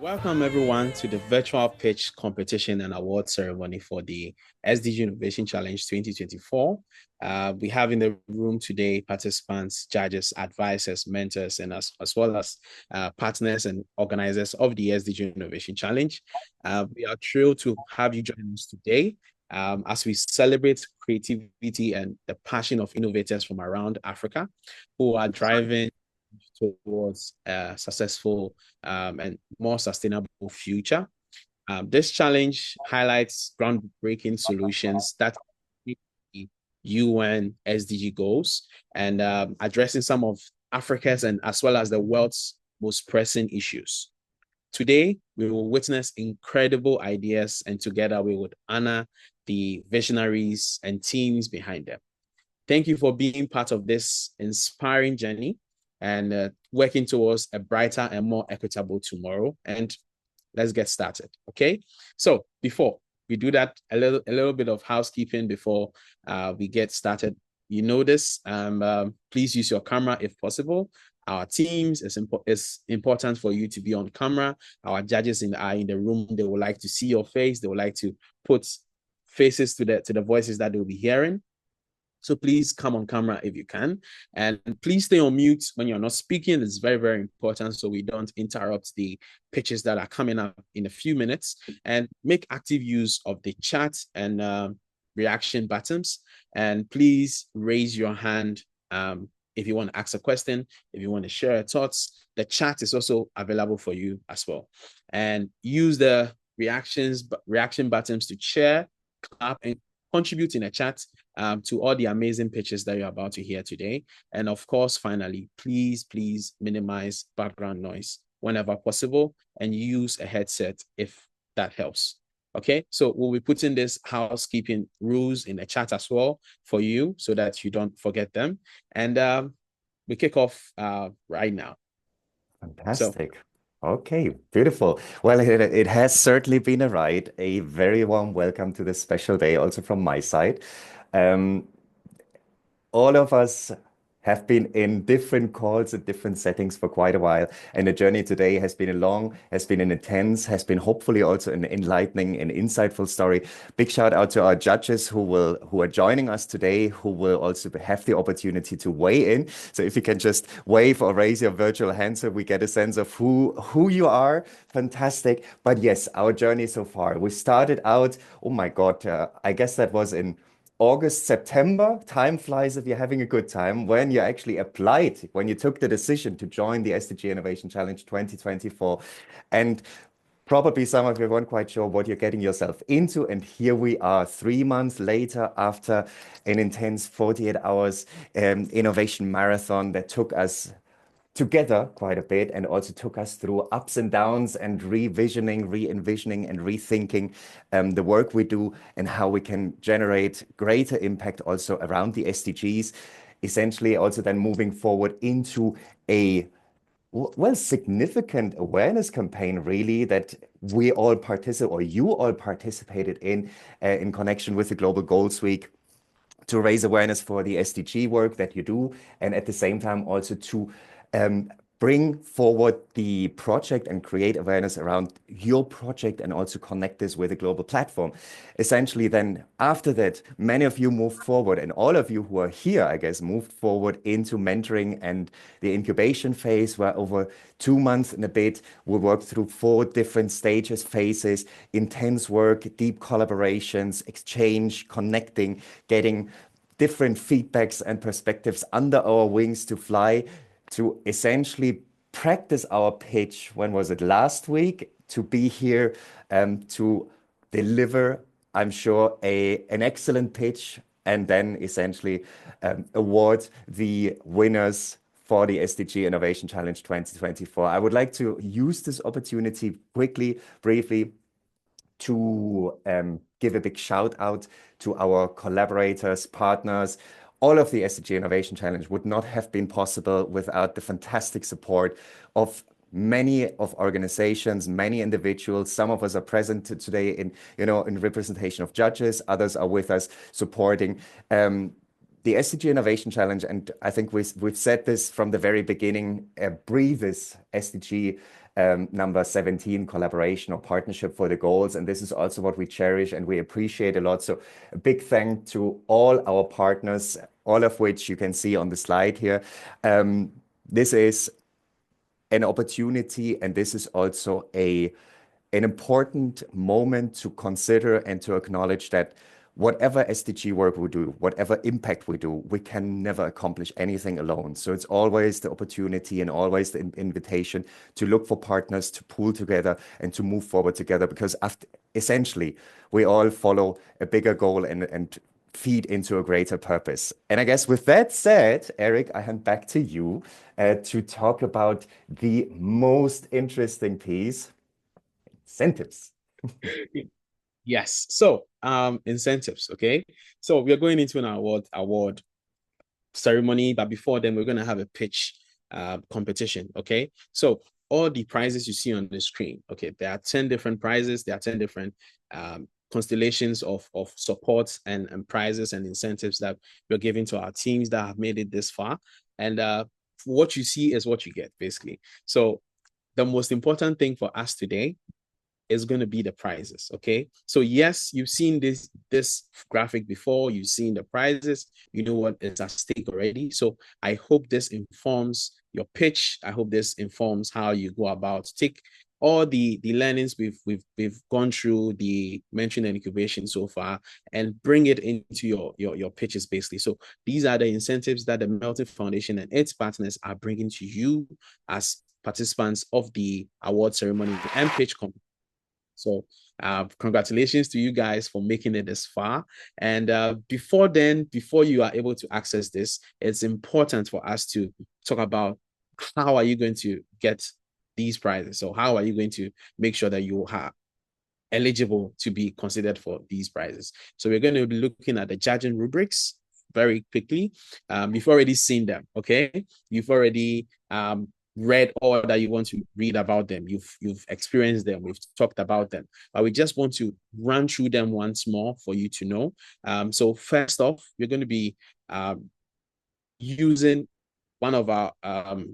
Welcome everyone to the virtual pitch competition and award ceremony for the SDG Innovation Challenge 2024. We have in the room today participants, judges, advisors, mentors, and as well as partners and organizers of the SDG Innovation Challenge. We are thrilled to have you join us today as we celebrate creativity and the passion of innovators from around Africa who are driving towards a successful and more sustainable future. This challenge highlights groundbreaking solutions that meet the UN SDG goals and addressing some of Africa's and as well as the world's most pressing issues. Today, we will witness incredible ideas, and together we would honor the visionaries and teams behind them. Thank you for being part of this inspiring journey and working towards a brighter and more equitable tomorrow. And let's get started, okay? So before we do that, a little bit of housekeeping before we get started. You know this, please use your camera if possible. Our teams, it's important for you to be on camera. Our judges are in the room. They would like to see your face. They would like to put faces to the voices that they'll be hearing. So please come on camera if you can. And please stay on mute when you're not speaking. It's very, very important so we don't interrupt the pitches that are coming up in a few minutes. And make active use of the chat and reaction buttons. And please raise your hand if you want to ask a question, if you want to share your thoughts. The chat is also available for you as well. And use the reaction buttons to share, clap, and contribute in a chat to all the amazing pitches that you're about to hear today. And of course, finally, please minimize background noise whenever possible and use a headset if that helps. Okay, so we'll be putting this housekeeping rules in the chat as well for you so that you don't forget them. And we kick off right now. Fantastic. Okay, beautiful. Well, it has certainly been a ride. A very warm welcome to this special day also from my side. All of us have been in different calls and different settings for quite a while. And the journey today has been an intense, has been hopefully also an enlightening and insightful story. Big shout out to our judges who are joining us today, who will also have the opportunity to weigh in. So if you can just wave or raise your virtual hand so we get a sense of who you are, fantastic. But yes, our journey so far. We started out, oh my God, I guess that was in August, September. Time flies if you're having a good time. When you actually applied, when you took the decision to join the SDG Innovation Challenge 2024. And probably some of you weren't quite sure what you're getting yourself into. And here we are 3 months later after an intense 48 hours innovation marathon that took us together quite a bit and also took us through ups and downs and revisioning, re-envisioning and rethinking the work we do and how we can generate greater impact also around the SDGs, essentially also then moving forward into a significant awareness campaign really that we all participate or you all participated in connection with the Global Goals Week to raise awareness for the SDG work that you do and at the same time also to bring forward the project and create awareness around your project and also connect this with a global platform. Essentially, then after that, many of you moved forward and all of you who are here, I guess, moved forward into mentoring and the incubation phase where over 2 months and a bit, we worked through 4 different stages, phases, intense work, deep collaborations, exchange, connecting, getting different feedbacks and perspectives under our wings to fly, to essentially practice our pitch. When was it? Last week, to be here to deliver, I'm sure, an excellent pitch and then essentially award the winners for the SDG Innovation Challenge 2024. I would like to use this opportunity quickly, briefly, to give a big shout out to our collaborators, partners. All of the SDG Innovation Challenge would not have been possible without the fantastic support of many of organizations, many individuals. Some of us are present today in representation of judges. Others are with us supporting the SDG Innovation Challenge. And I think we've said this from the very beginning, breathes SDG number 17, collaboration or partnership for the goals. And this is also what we cherish and we appreciate a lot. So a big thank to all our partners, all of which you can see on the slide here. This is an opportunity, and this is also an important moment to consider and to acknowledge that whatever SDG work we do, whatever impact we do, we can never accomplish anything alone. So it's always the opportunity and always the invitation to look for partners, to pool together and to move forward together, because essentially we all follow a bigger goal and feed into a greater purpose. And I guess with that said, Eric, I hand back to you to talk about the most interesting piece, incentives. Yes. So, incentives. Okay. So we are going into an award ceremony, but before then, we're going to have a pitch competition. Okay. So all the prizes you see on the screen. Okay, there are 10 different prizes. There are 10 different constellations of supports and prizes and incentives that we're giving to our teams that have made it this far. And what you see is what you get, basically. So the most important thing for us today is going to be the prizes. Okay. So yes, you've seen this graphic before, you've seen the prizes, you know what is at stake already. So I hope this informs your pitch. I hope this informs how you go about take all the learnings we've gone through, the mentoring and incubation so far, and bring it into your pitches, basically. So these are the incentives that the Melton Foundation and its partners are bringing to you as participants of the award ceremony and pitch competition. So congratulations to you guys for making it this far. And before you are able to access this, it's important for us to talk about how are you going to get these prizes. So how are you going to make sure that you are eligible to be considered for these prizes? So we're going to be looking at the judging rubrics very quickly. You've already seen them, okay? You've already read all that you want to read about them. You've experienced them. We've talked about them, but we just want to run through them once more for you to know. So first off, we're going to be using one of our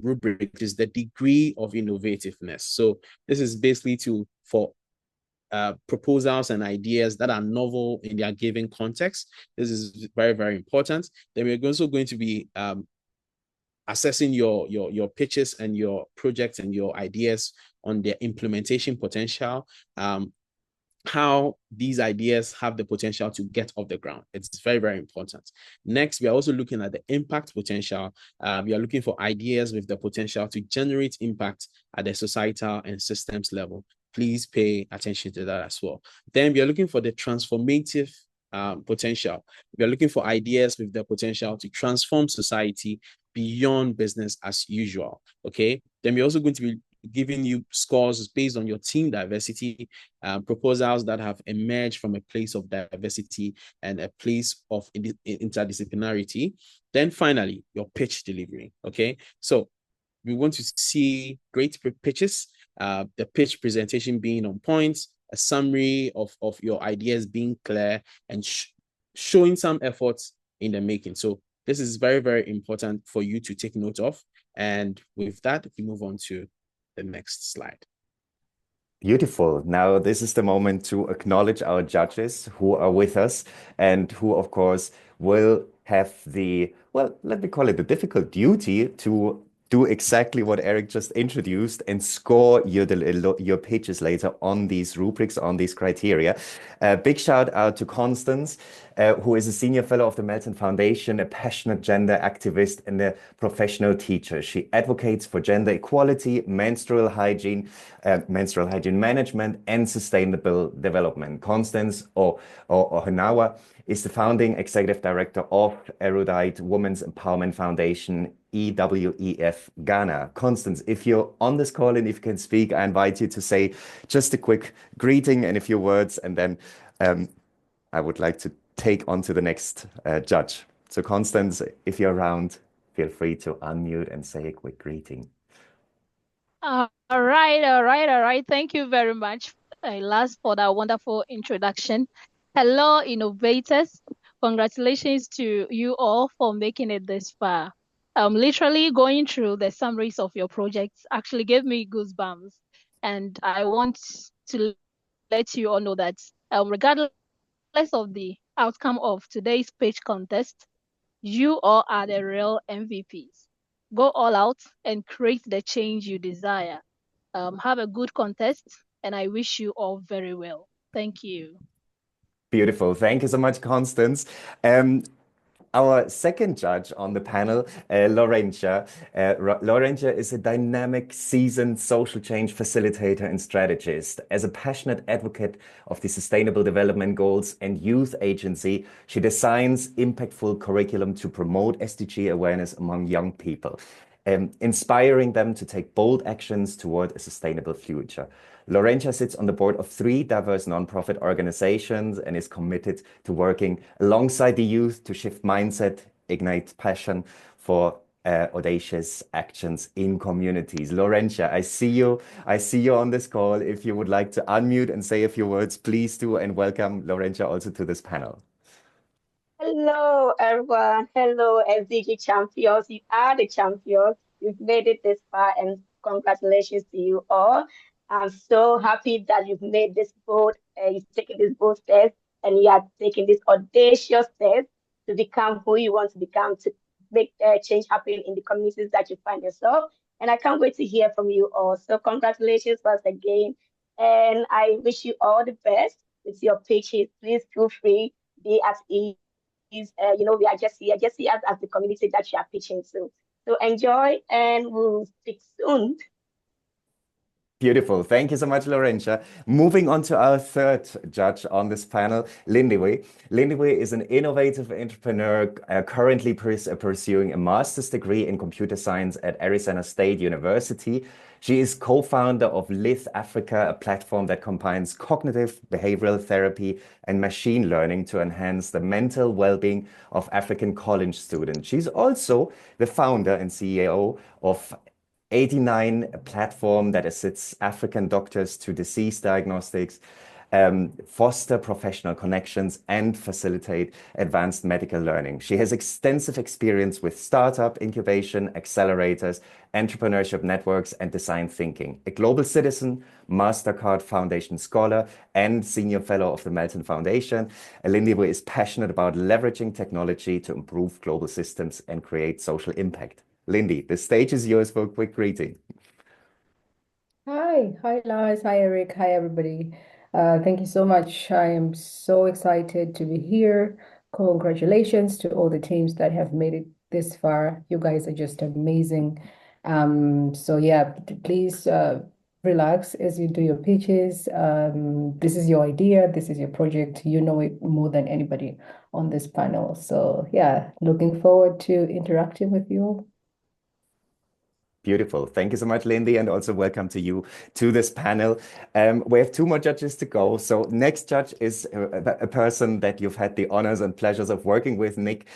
rubrics is the degree of innovativeness. So this is basically for proposals and ideas that are novel in their given context. This is very, very important. Then we're also going to be assessing your pitches and your projects and your ideas on their implementation potential, how these ideas have the potential to get off the ground. It's very, very important. Next, we are also looking at the impact potential. We are looking for ideas with the potential to generate impact at the societal and systems level. Please pay attention to that as well. Then we are looking for the transformative potential. We are looking for ideas with the potential to transform society beyond business as usual. Okay. Then we're also going to be giving you scores based on your team diversity, proposals that have emerged from a place of diversity and a place of interdisciplinarity. Then finally, your pitch delivery. Okay. So we want to see great pitches, the pitch presentation being on point, a summary of your ideas being clear, and showing some efforts in the making. So this is very, very important for you to take note of. And with that, we move on to the next slide. Beautiful. Now, this is the moment to acknowledge our judges who are with us and who, of course, will have the, well, let me call it the difficult duty to do exactly what Eric just introduced and score your pitches later on these rubrics, on these criteria. Big shout out to Constance, who is a senior fellow of the Melton Foundation, a passionate gender activist and a professional teacher. She advocates for gender equality, menstrual hygiene management, and sustainable development. Constance Ohanawa is the founding executive director of Erudite Women's Empowerment Foundation, EWEF Ghana. Constance, if you're on this call and if you can speak, I invite you to say just a quick greeting and a few words, and then I would like to take on to the next judge. So Constance, if you're around, feel free to unmute and say a quick greeting. All right. Thank you very much, Lars, for that wonderful introduction. Hello, innovators. Congratulations to you all for making it this far. Literally going through the summaries of your projects actually gave me goosebumps. And I want to let you all know that regardless of the outcome of today's pitch contest, you all are the real MVPs. Go all out and create the change you desire. Have a good contest, and I wish you all very well. Thank you. Beautiful. Thank you so much, Constance. Our second judge on the panel, Laurentia. Laurentia is a dynamic, seasoned social change facilitator and strategist. As a passionate advocate of the Sustainable Development Goals and youth agency, she designs impactful curriculum to promote SDG awareness among young people, inspiring them to take bold actions toward a sustainable future. Laurentia sits on the board of 3 diverse nonprofit organizations and is committed to working alongside the youth to shift mindset, ignite passion for audacious actions in communities. Laurentia, I see you on this call. If you would like to unmute and say a few words, please do, and welcome Laurentia also to this panel. Hello, everyone. Hello, SDG champions. You are the champions. You've made it this far, and congratulations to you all. I'm so happy that you've made this bold, you've taken this bold step, and you are taking this audacious step to become who you want to become, to make change happen in the communities that you find yourself. And I can't wait to hear from you all. So congratulations once again. And I wish you all the best with your pitches. Please feel free, be at ease. We are just here as the community that you are pitching to. So enjoy, and we'll speak soon. Beautiful. Thank you so much, Laurentia. Moving on to our third judge on this panel, Lindy. Lindy is an innovative entrepreneur currently pursuing a master's degree in computer science at Arizona State University. She is co-founder of Live Africa, a platform that combines cognitive behavioral therapy and machine learning to enhance the mental well-being of African college students. She's also the founder and CEO of 89, a platform that assists African doctors to disease diagnostics, foster professional connections, and facilitate advanced medical learning. She has extensive experience with startup incubation, accelerators, entrepreneurship networks, and design thinking. A global citizen, MasterCard Foundation scholar, and senior fellow of the Melton Foundation, Lindy is passionate about leveraging technology to improve global systems and create social impact. Lindy, the stage is yours for a quick greeting. Hi, Lars. Hi, Eric. Hi, everybody. Thank you so much. I am so excited to be here. Congratulations to all the teams that have made it this far. You guys are just amazing. So yeah, please relax as you do your pitches. This is your idea. This is your project. You know it more than anybody on this panel. So yeah, looking forward to interacting with you all. Beautiful. Thank you so much, Lindy, and also welcome to you to this panel. We have 2 more judges to go. So next judge is a person that you've had the honors and pleasures of working with, Nick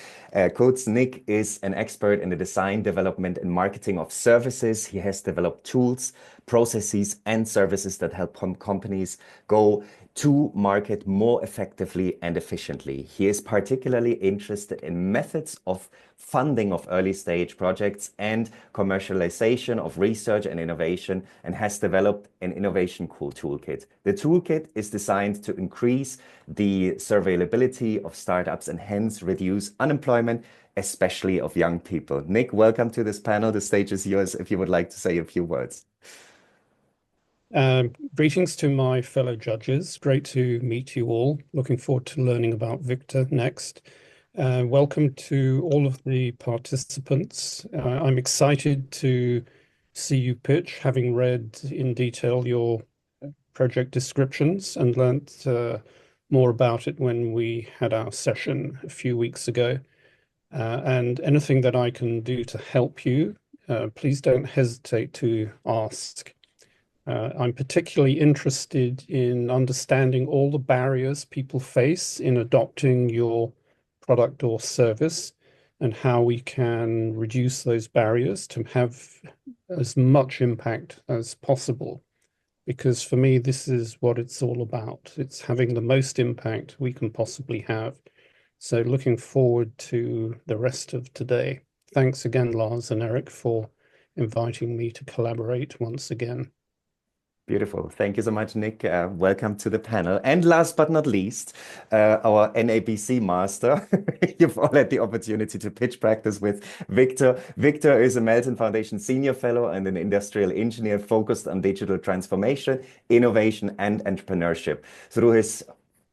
Coates. Nick is an expert in the design, development, and marketing of services. He has developed tools, processes, and services that help companies go to market more effectively and efficiently. He is particularly interested in methods of funding of early stage projects and commercialization of research and innovation, and has developed an innovation toolkit. The toolkit is designed to increase the surveyability of startups and hence reduce unemployment, especially of young people. Nick, welcome to this panel. The stage is yours if you would like to say a few words. Greetings to my fellow judges. Great to meet you all. Looking forward to learning about Victor next. Welcome to all of the participants. I'm excited to see you pitch, having read in detail your project descriptions and learnt more about it when we had our session a few weeks ago. And anything that I can do to help you, please don't hesitate to ask. I'm particularly interested in understanding all the barriers people face in adopting your product or service and how we can reduce those barriers to have as much impact as possible. Because for me, this is what it's all about. It's having the most impact we can possibly have. So looking forward to the rest of today. Thanks again, Lars and Eric, for inviting me to collaborate once again. Beautiful. Thank you so much, Nick. Welcome to the panel. And last but not least, our NABC master. You've all had the opportunity to pitch practice with Victor. Victor is a Melton Foundation Senior Fellow and an industrial engineer focused on digital transformation, innovation, and entrepreneurship. Through his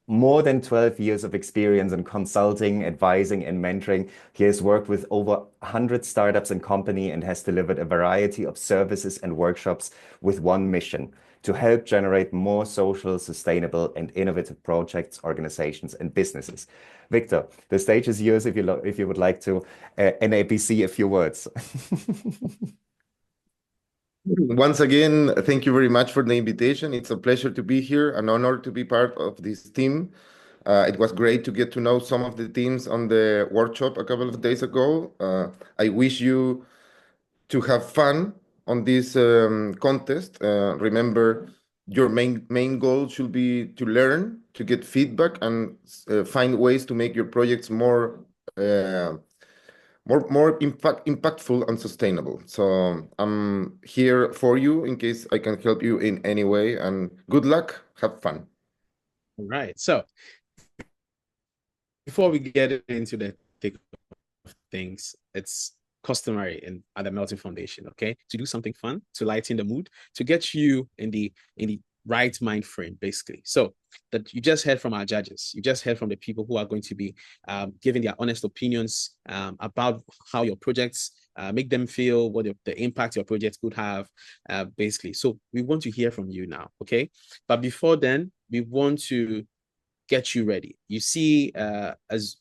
more than 12 years of experience in consulting, advising, and mentoring. He has worked with over 100 startups and companies and has delivered a variety of services and workshops with one mission: to help generate more social, sustainable, and innovative projects, organizations, and businesses. Victor, the stage is yours if you would like to NABC a few words. Once again, thank you very much for the invitation. It's a pleasure to be here, an honor to be part of this team. It was great to get to know some of the teams on the workshop a couple of days ago. I wish you to have fun on this contest. Remember, your main goal should be to learn, to get feedback, and find ways to make your projects more impactful and sustainable. So I'm here for you in case I can help you in any way, and good luck, have fun. All right. So before we get into the thick of things, it's customary at the Melton Foundation, okay, to do something fun, to lighten the mood, to get you in the right mind frame, basically. So that you just heard from our judges, you just heard from the people who are going to be giving their honest opinions about how your projects make them feel, what the impact your projects could have, basically. So we want to hear from you now, okay? But before then, we want to get you ready. You see as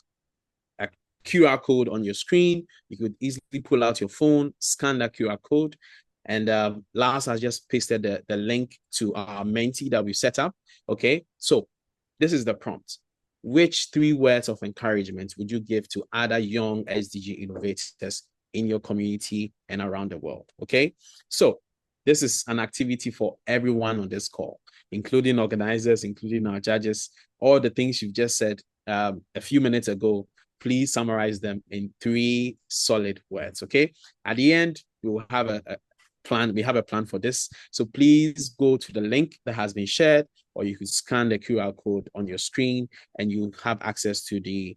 a QR code on your screen. You could easily pull out your phone, scan that QR code, and Lars has just pasted the link to our Menti that we set up. Okay, so this is the prompt. Which 3 words of encouragement would you give to other young SDG innovators in your community and around the world? Okay, so this is an activity for everyone on this call, including organizers, including our judges. All the things you've just said a few minutes ago, please summarize them in 3 solid words, okay? At the end, we will have a plan. We have a plan for this. So please go to the link that has been shared, or you can scan the QR code on your screen and you have access to the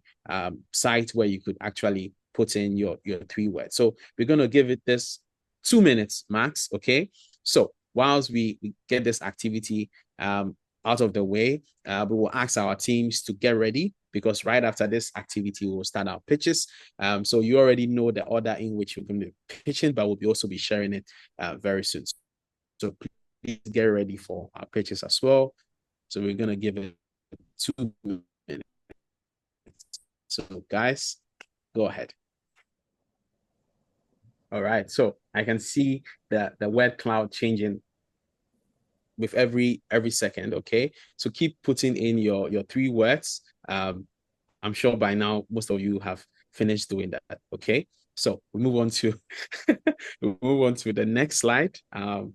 site where you could actually put in your 3 words. So we're going to give it this 2 minutes max, okay? So whilst we get this activity out of the way, we will ask our teams to get ready, because right after this activity, we will start our pitches. So you already know the order in which we're going to be pitching, but we'll also be sharing it very soon. So please get ready for our pitches as well. So we're going to give it 2 minutes. So guys, go ahead. All right, so I can see the word cloud changing with every second, okay? So keep putting in your 3 words. I'm sure by now most of you have finished doing that, okay? So we move on to the next slide. All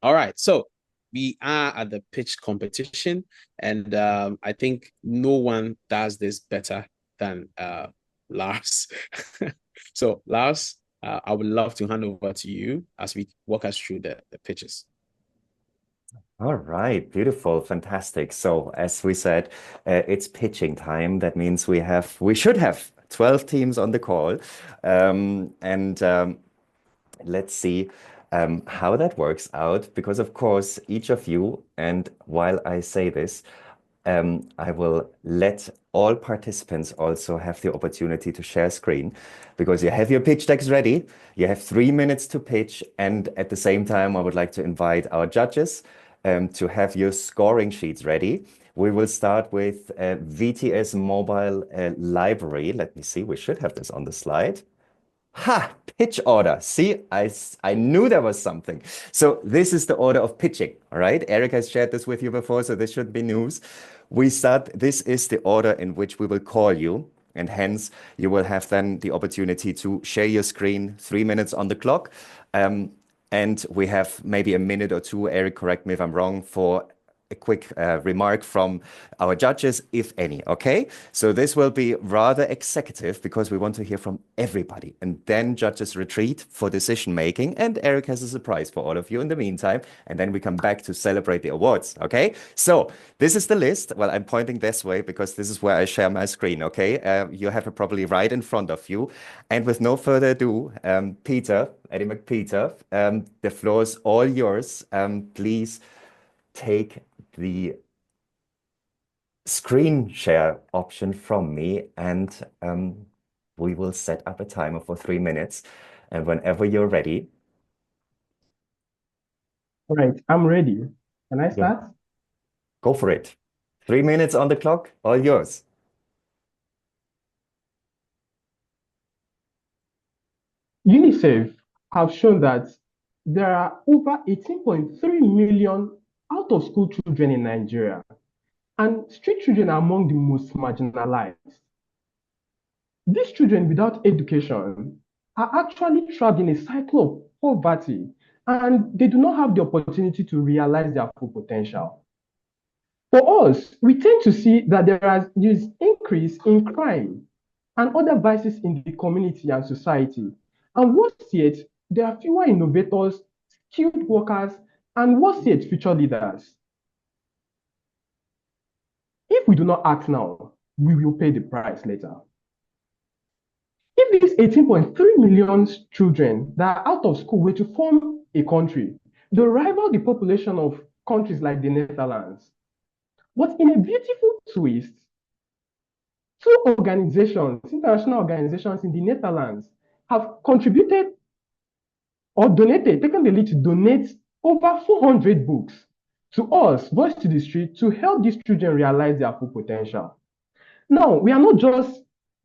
right, so we are at the pitch competition, and I think no one does this better than Lars. So Lars, I would love to hand over to you as we walk us through the pitches. All right, beautiful, fantastic. So as we said, it's pitching time. That means we should have 12 teams on the call. Let's see how that works out, because of course, each of you, and while I say this, I will let all participants also have the opportunity to share screen, because you have your pitch decks ready. You have 3 minutes to pitch. And at the same time, I would like to invite our judges to have your scoring sheets ready. We will start with VTS Mobile Library. Let me see, we should have this on the slide. Ha! Pitch order. See, I knew there was something. So this is the order of pitching, all right? Eric has shared this with you before, so this should be news. This is the order in which we will call you, and hence you will have then the opportunity to share your screen, 3 minutes on the clock. And we have maybe a minute or two, Eric, correct me if I'm wrong, for a quick remark from our judges, if any, okay? So this will be rather executive because we want to hear from everybody. And then judges retreat for decision making. And Eric has a surprise for all of you in the meantime. And then we come back to celebrate the awards, okay? So this is the list. Well, I'm pointing this way because this is where I share my screen, okay? You have it probably right in front of you. And with no further ado, Peter, Eddie McPeter, the floor is all yours. Please take the screen share option from me, and we will set up a timer for 3 minutes. And whenever you're ready. All right, I'm ready. Can I start? Go for it. 3 minutes on the clock, all yours. UNICEF have shown that there are over 18.3 million out-of-school children in Nigeria, and street children are among the most marginalized. These children without education are actually trapped in a cycle of poverty, and they do not have the opportunity to realize their full potential. For us, we tend to see that there is increase in crime and other vices in the community and society. And worse yet, there are fewer innovators, skilled workers, and worse yet, future leaders. If we do not act now, we will pay the price later. If these 18.3 million children that are out of school were to form a country, they rival the population of countries like the Netherlands. But in a beautiful twist, two organizations, international organizations in the Netherlands, have contributed or donated, taken the lead to donate over 400 books to us, Voice to the Street, to help these children realize their full potential. Now, we are not just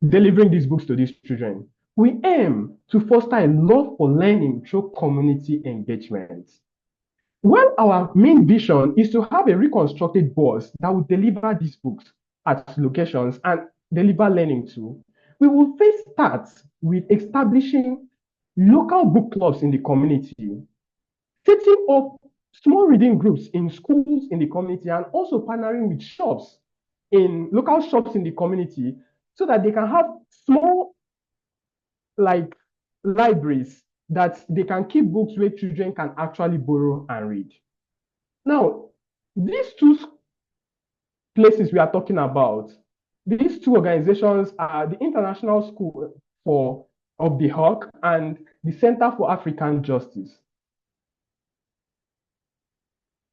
delivering these books to these children. We aim to foster a love for learning through community engagement. While our main vision is to have a reconstructed bus that will deliver these books at locations and deliver learning too, we will first start with establishing local book clubs in the community, setting up small reading groups in schools in the community, and also partnering with shops in local shops in the community so that they can have small libraries that they can keep books where children can actually borrow and read. Now, these two places we are talking about, these two organizations are the International School of the Hawk and the Center for African Justice.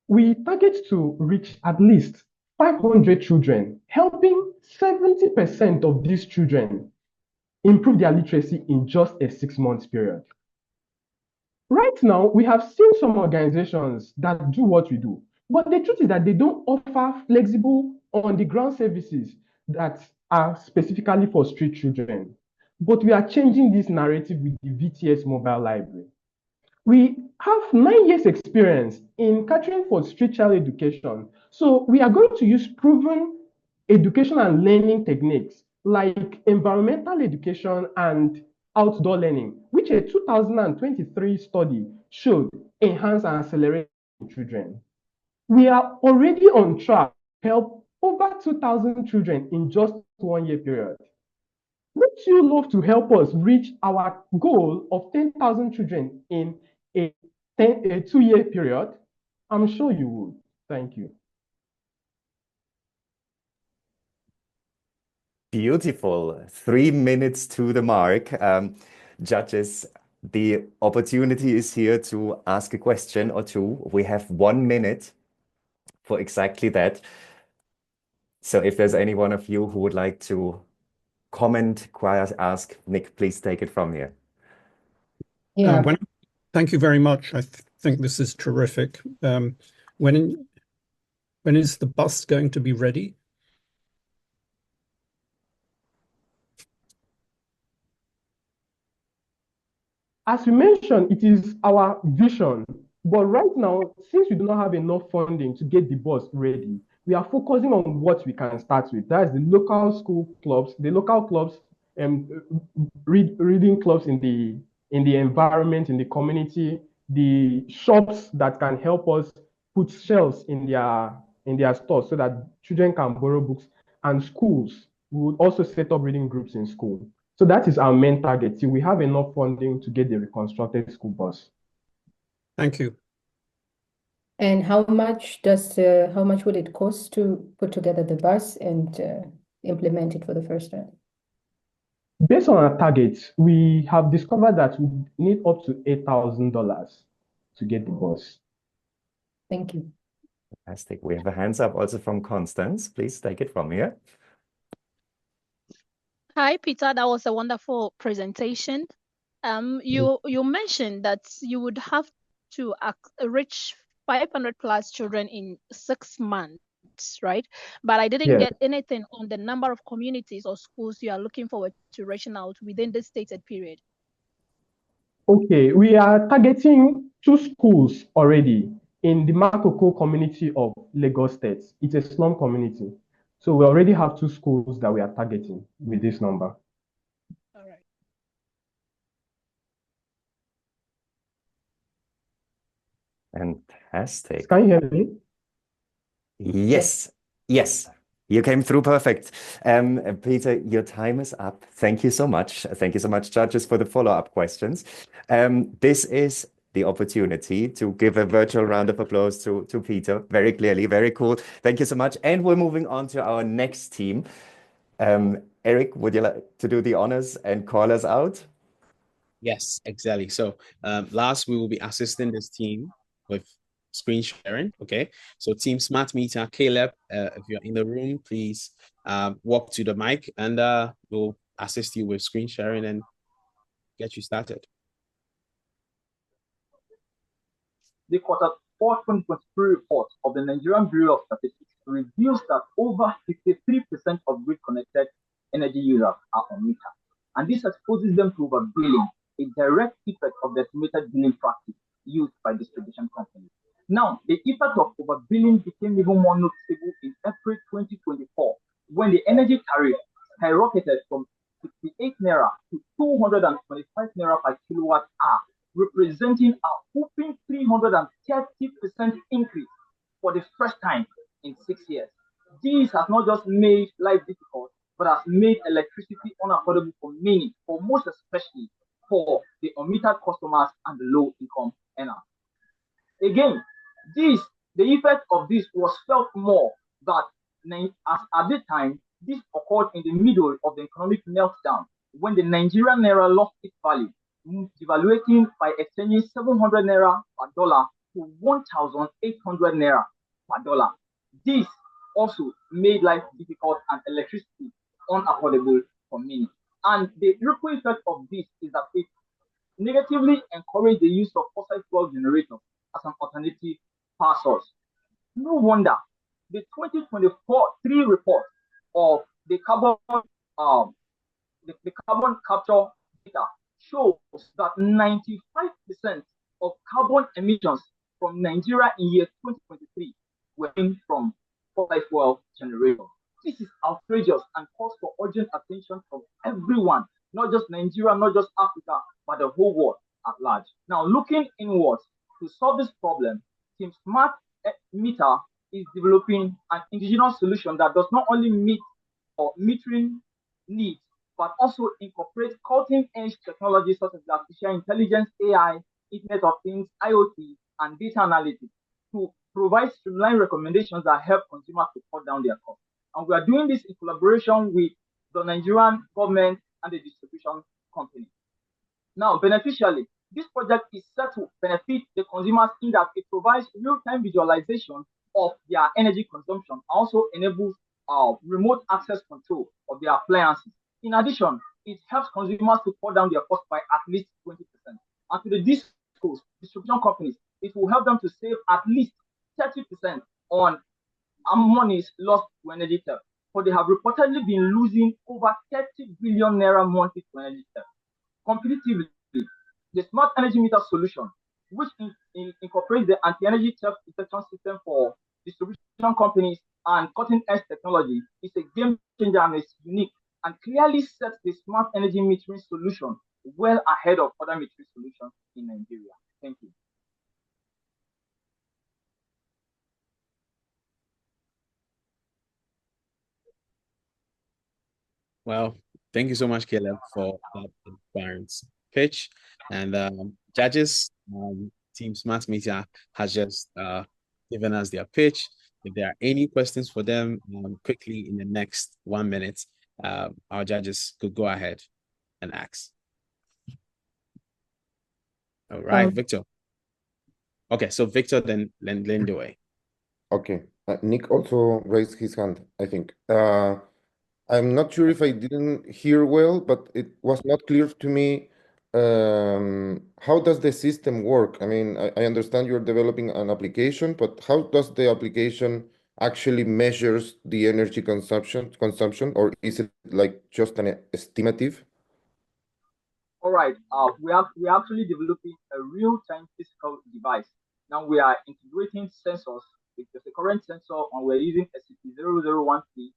We target to reach at least 500 children, helping 70% of these children improve their literacy in just a 6-month period. Right now, we have seen some organizations that do what we do, but the truth is that they don't offer flexible on-the-ground services that are specifically for street children. But we are changing this narrative with the VTS mobile library. We have 9 years experience in catering for street child education. So we are going to use proven education and learning techniques like environmental education and outdoor learning, which a 2023 study showed enhance and accelerate children. We are already on track to help over 2,000 children in just 1 year period. Would you love to help us reach our goal of 10,000 children in a 2-year period? I'm sure you would. Thank you. Beautiful. 3 minutes to the mark. Judges, the opportunity is here to ask a question or two. We have 1 minute for exactly that. So if there's any one of you who would like to comment, ask, Nick, please take it from here. Yeah. Thank you very much. I think this is terrific. When is the bus going to be ready? As we mentioned, it is our vision. But right now, since we do not have enough funding to get the bus ready, we are focusing on what we can start with. That is the local school clubs, the local clubs, reading clubs in the environment, in the community, the shops that can help us put shelves in their in their stores so that children can borrow books, and schools, we would also set up reading groups in school. So that is our main target till we have enough funding to get the reconstructed school bus. Thank you. And how much would it cost to put together the bus and implement it for the first time? Based on our targets, we have discovered that we need up to $8,000 to get the bus. Thank you. Fantastic. We have a hands up also from Constance. Please take it from here. Hi, Peter. That was a wonderful presentation. You mentioned that you would have to reach 500 plus children in 6 months, right? But I didn't get anything on the number of communities or schools you are looking forward to reaching out within this stated period. Okay, we are targeting 2 schools already in the Makoko community of Lagos State. It's a slum community. So we already have 2 schools that we are targeting with this number. All right. Fantastic. Can you hear me? Yes, yes. You came through perfect. Peter, your time is up. Thank you so much. Thank you so much, judges, for the follow-up questions. This is the opportunity to give a virtual round of applause to Peter. Very clearly, very cool. Thank you so much. And we're moving on to our next team. Eric, would you like to do the honors and call us out? Yes, exactly. So last, we will be assisting this team with screen sharing. Okay, so Team Smart Meter, Caleb, if you're in the room, please walk to the mic and we'll assist you with screen sharing and get you started. The Q4 2023 report of the Nigerian Bureau of Statistics reveals that over 53% of grid-connected energy users are on meter, and this exposes them to overbilling, a direct effect of the estimated billing practice used by distribution companies. Now, the effect of overbilling became even more noticeable in April 2024, when the energy tariff skyrocketed from 68 naira to 225 naira per kilowatt hour, representing a whopping 330% increase for the first time in 6 years. This has not just made life difficult, but has made electricity unaffordable for many, for most especially for the unmetered customers and the low-income earners. Again, the effect of this was felt more that as at the time, this occurred in the middle of the economic meltdown when the Nigerian naira lost its value, devaluating by exchanging 700 naira per dollar to 1,800 naira per dollar. This also made life difficult and electricity unaffordable for many. And the ripple effect of this is that it negatively encouraged the use of fossil fuel generators as an alternative power source. No wonder the 2023 report of the carbon capture data shows that 95% of carbon emissions from Nigeria in year 2023 were from fossil fuel generators. This is outrageous and calls for urgent attention from everyone, not just Nigeria, not just Africa, but the whole world at large. Now, looking inwards to solve this problem, Team Smart Meter is developing an indigenous solution that does not only meet or metering needs, but also incorporate cutting-edge technologies such as artificial intelligence, AI, Internet of Things, IoT, and data analytics to provide streamlined recommendations that help consumers to cut down their costs. And we are doing this in collaboration with the Nigerian government and the distribution company. Now, beneficially, this project is set to benefit the consumers in that it provides real-time visualization of their energy consumption, also enables remote access control of their appliances. In addition, it helps consumers to cut down their costs by at least 20%. And to the distribution companies, it will help them to save at least 30% on monies lost to energy theft. For they have reportedly been losing over 30 billion naira monthly to energy theft. Competitively, the smart energy meter solution, which incorporates the anti-energy theft detection system for distribution companies and cutting-edge technology, is a game changer and is unique and clearly sets the smart energy metering solution well ahead of other metering solutions in Nigeria. Thank you. Well, thank you so much, Caleb, for that inspiring pitch. And judges, Team Smart Media has just given us their pitch. If there are any questions for them, quickly in the next 1 minute, our judges could go ahead and ask. All right, Victor. Okay, so Victor, then lend away. Okay. Nick also raised his hand, I think. I'm not sure if I didn't hear well, but it was not clear to me. How does the system work? I mean, I understand you're developing an application, but how does the application actually measures the energy consumption, or is it like just an estimative? All right. We're actually developing a real-time physical device. Now we are integrating sensors. There's a current sensor, and we're using SCP-0013.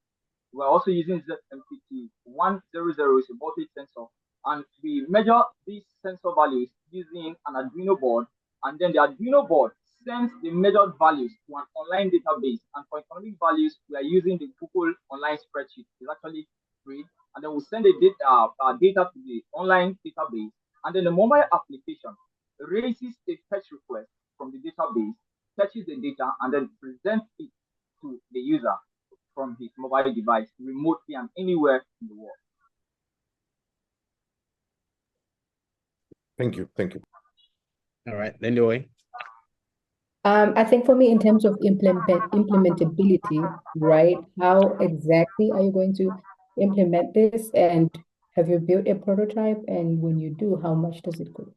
We're also using ZMPT-100, is a voltage sensor, and we measure these sensor values using an Arduino board, and then the Arduino board sends the measured values to an online database. And for economic values, we are using the Google online spreadsheet. It's actually free. And then we send the data to the online database. And then the mobile application raises a fetch request from the database, fetches the data, and then presents it to the user from his mobile device remotely and anywhere in the world. Thank you. Thank you. All right, lend away. I think for me, in terms of implementability, right? How exactly are you going to implement this? And have you built a prototype? And when you do, how much does it cost?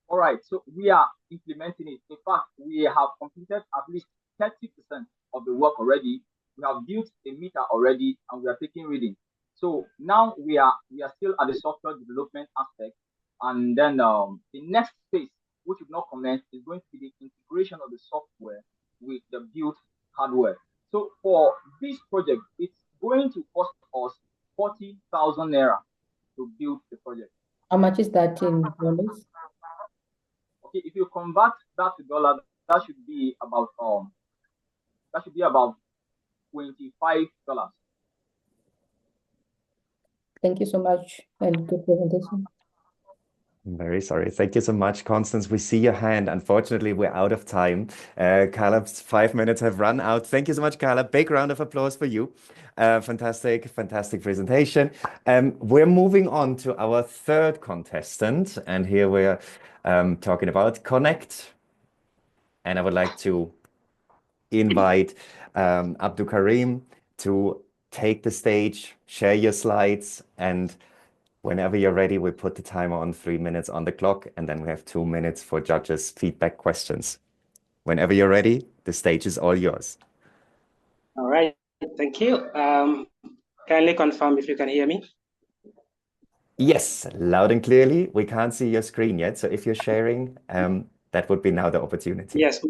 All right, so we are implementing it. In fact, we have completed at least 30% of the work already. We have built a meter already, and we are taking readings. So now we are still at the software development aspect, and then the next phase, which will not commence, is going to be the integration of the software with the built hardware. So for this project, it's going to cost us 40,000 naira to build the project. How much is that in dollars? Okay, if you convert that to dollar, that should be about $25. Thank you so much, and good presentation. I'm very sorry. Thank you so much, Constance. We see your hand. Unfortunately, we're out of time. Caleb's 5 minutes have run out. Thank you so much, Caleb. Big round of applause for you. Fantastic presentation. We're moving on to our third contestant, and here we're talking about Connect. And I would like to invite Abdul Karim to take the stage, share your slides, and whenever you're ready, we put the timer on 3 minutes on the clock, and then we have 2 minutes for judges' feedback questions. Whenever you're ready, the stage is all yours. All right, thank you. Kindly confirm if you can hear me. Yes, loud and clearly. We can't see your screen yet, so if you're sharing, that would be now the opportunity. Yes,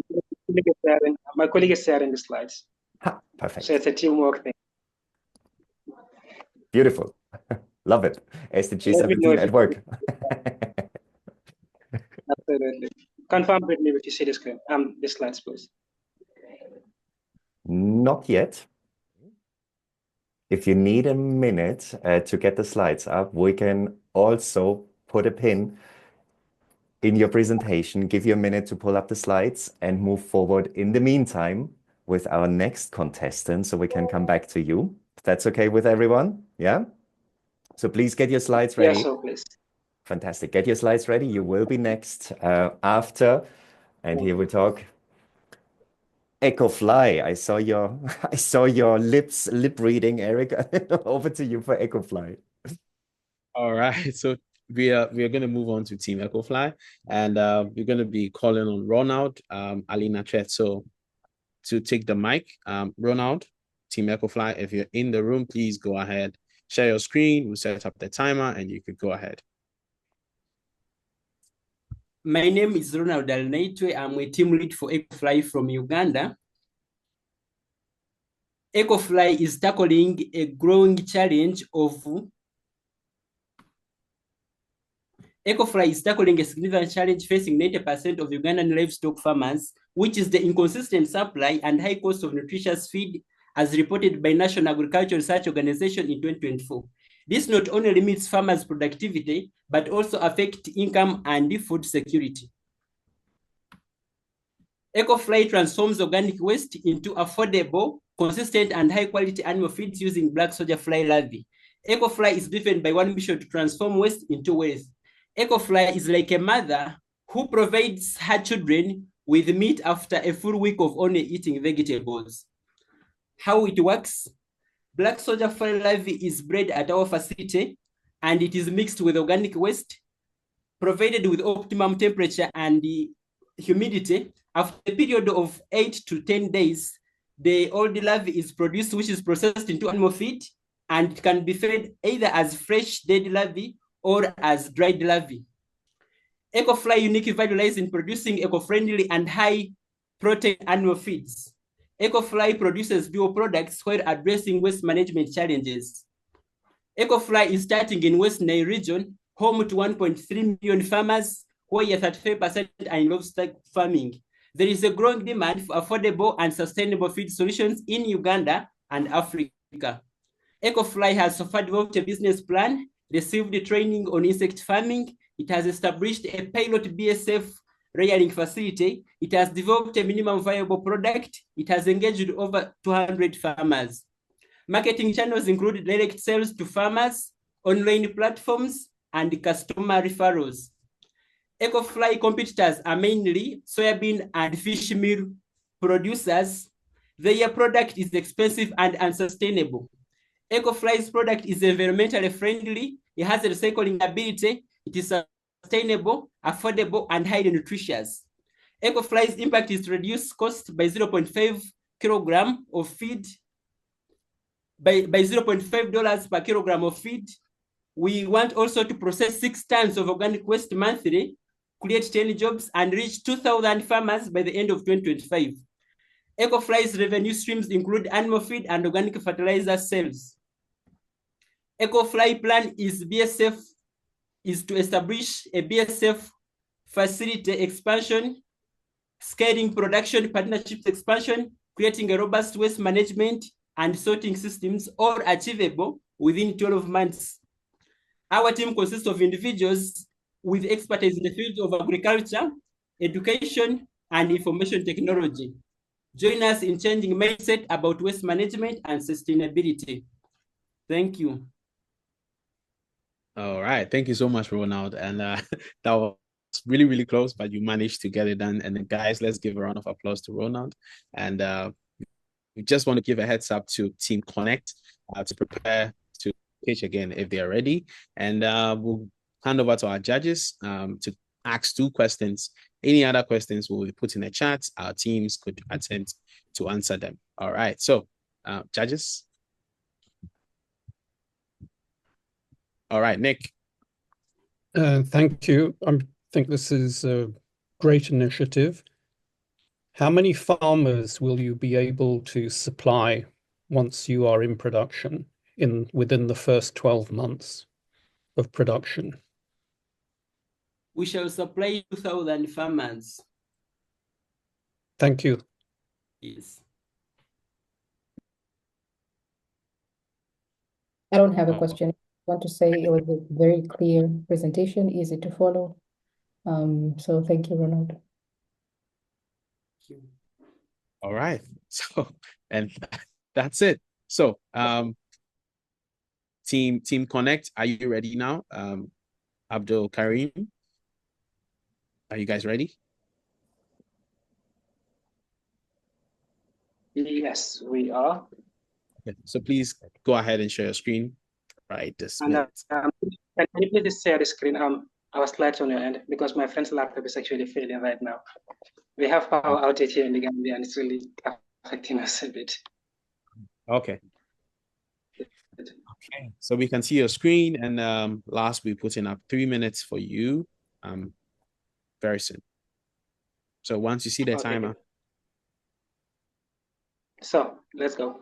my colleague is sharing the slides. Perfect. So it's a teamwork thing. Beautiful. Love it. SDG 17 at work. Absolutely. Confirm with me if you see the screen. The slides, please. Not yet. If you need a minute to get the slides up, we can also put a pin in your presentation, give you a minute to pull up the slides and move forward in the meantime with our next contestant so we can come back to you. If that's okay with everyone? Yeah? So please get your slides ready. Yes, so please. Fantastic. Get your slides ready. You will be next after. And here we talk. EchoFly. I saw your lip reading, Eric. Over to you for EchoFly. All right. So we are going to move on to Team EchoFly, and we're going to be calling on Ronald, Alina Chetso to take the mic. Ronald, Team EchoFly, if you're in the room, please go ahead. Share your screen. We'll set up the timer, and you could go ahead. My name is Ronald Alnaitwe. I'm a team lead for EchoFly from Uganda. EchoFly is tackling a growing challenge of EchoFly is tackling a significant challenge facing 90% of Ugandan livestock farmers, which is the inconsistent supply and high cost of nutritious feed as reported by National Agricultural Research Organization in 2024. This not only limits farmers' productivity, but also affects income and food security. EcoFly transforms organic waste into affordable, consistent, and high-quality animal feeds using black soldier fly larvae. EcoFly is driven by one mission to transform waste into wealth. EcoFly is like a mother who provides her children with meat after a full week of only eating vegetables. How it works? Black soldier fly larvae is bred at our facility, and it is mixed with organic waste, provided with optimum temperature and humidity. After a period of 8 to 10 days, the old larvae is produced, which is processed into animal feed, and it can be fed either as fresh dead larvae or as dried larvae. EcoFly unique value lies in producing eco-friendly and high-protein animal feeds. EcoFly produces dual products while addressing waste management challenges. EcoFly is starting in West Nile region, home to 1.3 million farmers, where 35% are in livestock farming. There is a growing demand for affordable and sustainable feed solutions in Uganda and Africa. EcoFly has so far developed a business plan, received training on insect farming. It has established a pilot BSF rearing facility. It has developed a minimum viable product. It has engaged over 200 farmers. Marketing channels include direct sales to farmers, online platforms, and customer referrals. EcoFly competitors are mainly soybean and fish meal producers. Their product is expensive and unsustainable. EcoFly's product is environmentally friendly. It has a recycling ability. It is sustainable, affordable, and highly nutritious. EcoFly's impact is to reduce cost by 0.5 kilogram of feed, by $0.5 per kilogram of feed. We want also to process 6 tons of organic waste monthly, create 10 jobs, and reach 2,000 farmers by the end of 2025. EcoFly's revenue streams include animal feed and organic fertilizer sales. EcoFly plan is to establish a BSF facility expansion, scaling production, partnerships expansion, creating a robust waste management and sorting systems, all achievable within 12 months. Our team consists of individuals with expertise in the fields of agriculture, education, and information technology. Join us in changing mindset about waste management and sustainability. Thank you. All right. Thank you so much, Ronald. And that was really, really close, but you managed to get it done. And then, guys, let's give a round of applause to Ronald. And we just want to give a heads up to Team Connect to prepare to pitch again if they are ready. And we'll hand over to our judges to ask 2 questions. Any other questions will be put in the chat. Our teams could attempt to answer them. All right. So, judges. All right, Nick. Thank you. I think this is a great initiative. How many farmers will you be able to supply once you are in production within the first 12 months of production? We shall supply 2,000 farmers. Thank you. Yes. I don't have a question. I want to say it was a very clear presentation, easy to follow. So thank you, Ronald. Thank you. All right. So, and that's it. So, Team Connect, are you ready now? Abdul Karim, are you guys ready? Yes, we are. Okay. So please go ahead and share your screen right this minute. Can you please share the screen? Our slides on your end, because my friend's laptop is actually failing right now. We have power outage here in the Gambia, and it's really affecting us a bit. Okay. Okay. So we can see your screen, and last we put in up 3 minutes for you. Very soon. So once you see the timer. So let's go.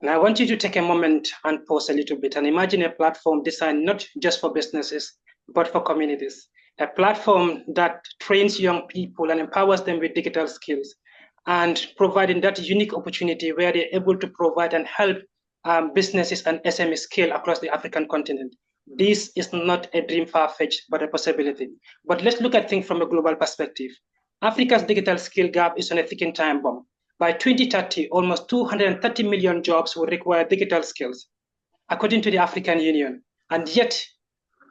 Now I want you to take a moment and pause a little bit and imagine a platform designed not just for businesses, but for communities. a platform that trains young people and empowers them with digital skills, and providing that unique opportunity where they're able to provide and help businesses and SMEs scale across the African continent. This is not a dream far-fetched, but a possibility. But let's look at things from a global perspective. Africa's digital skill gap is on a ticking time bomb. By 2030, almost 230 million jobs will require digital skills, according to the African Union. And yet,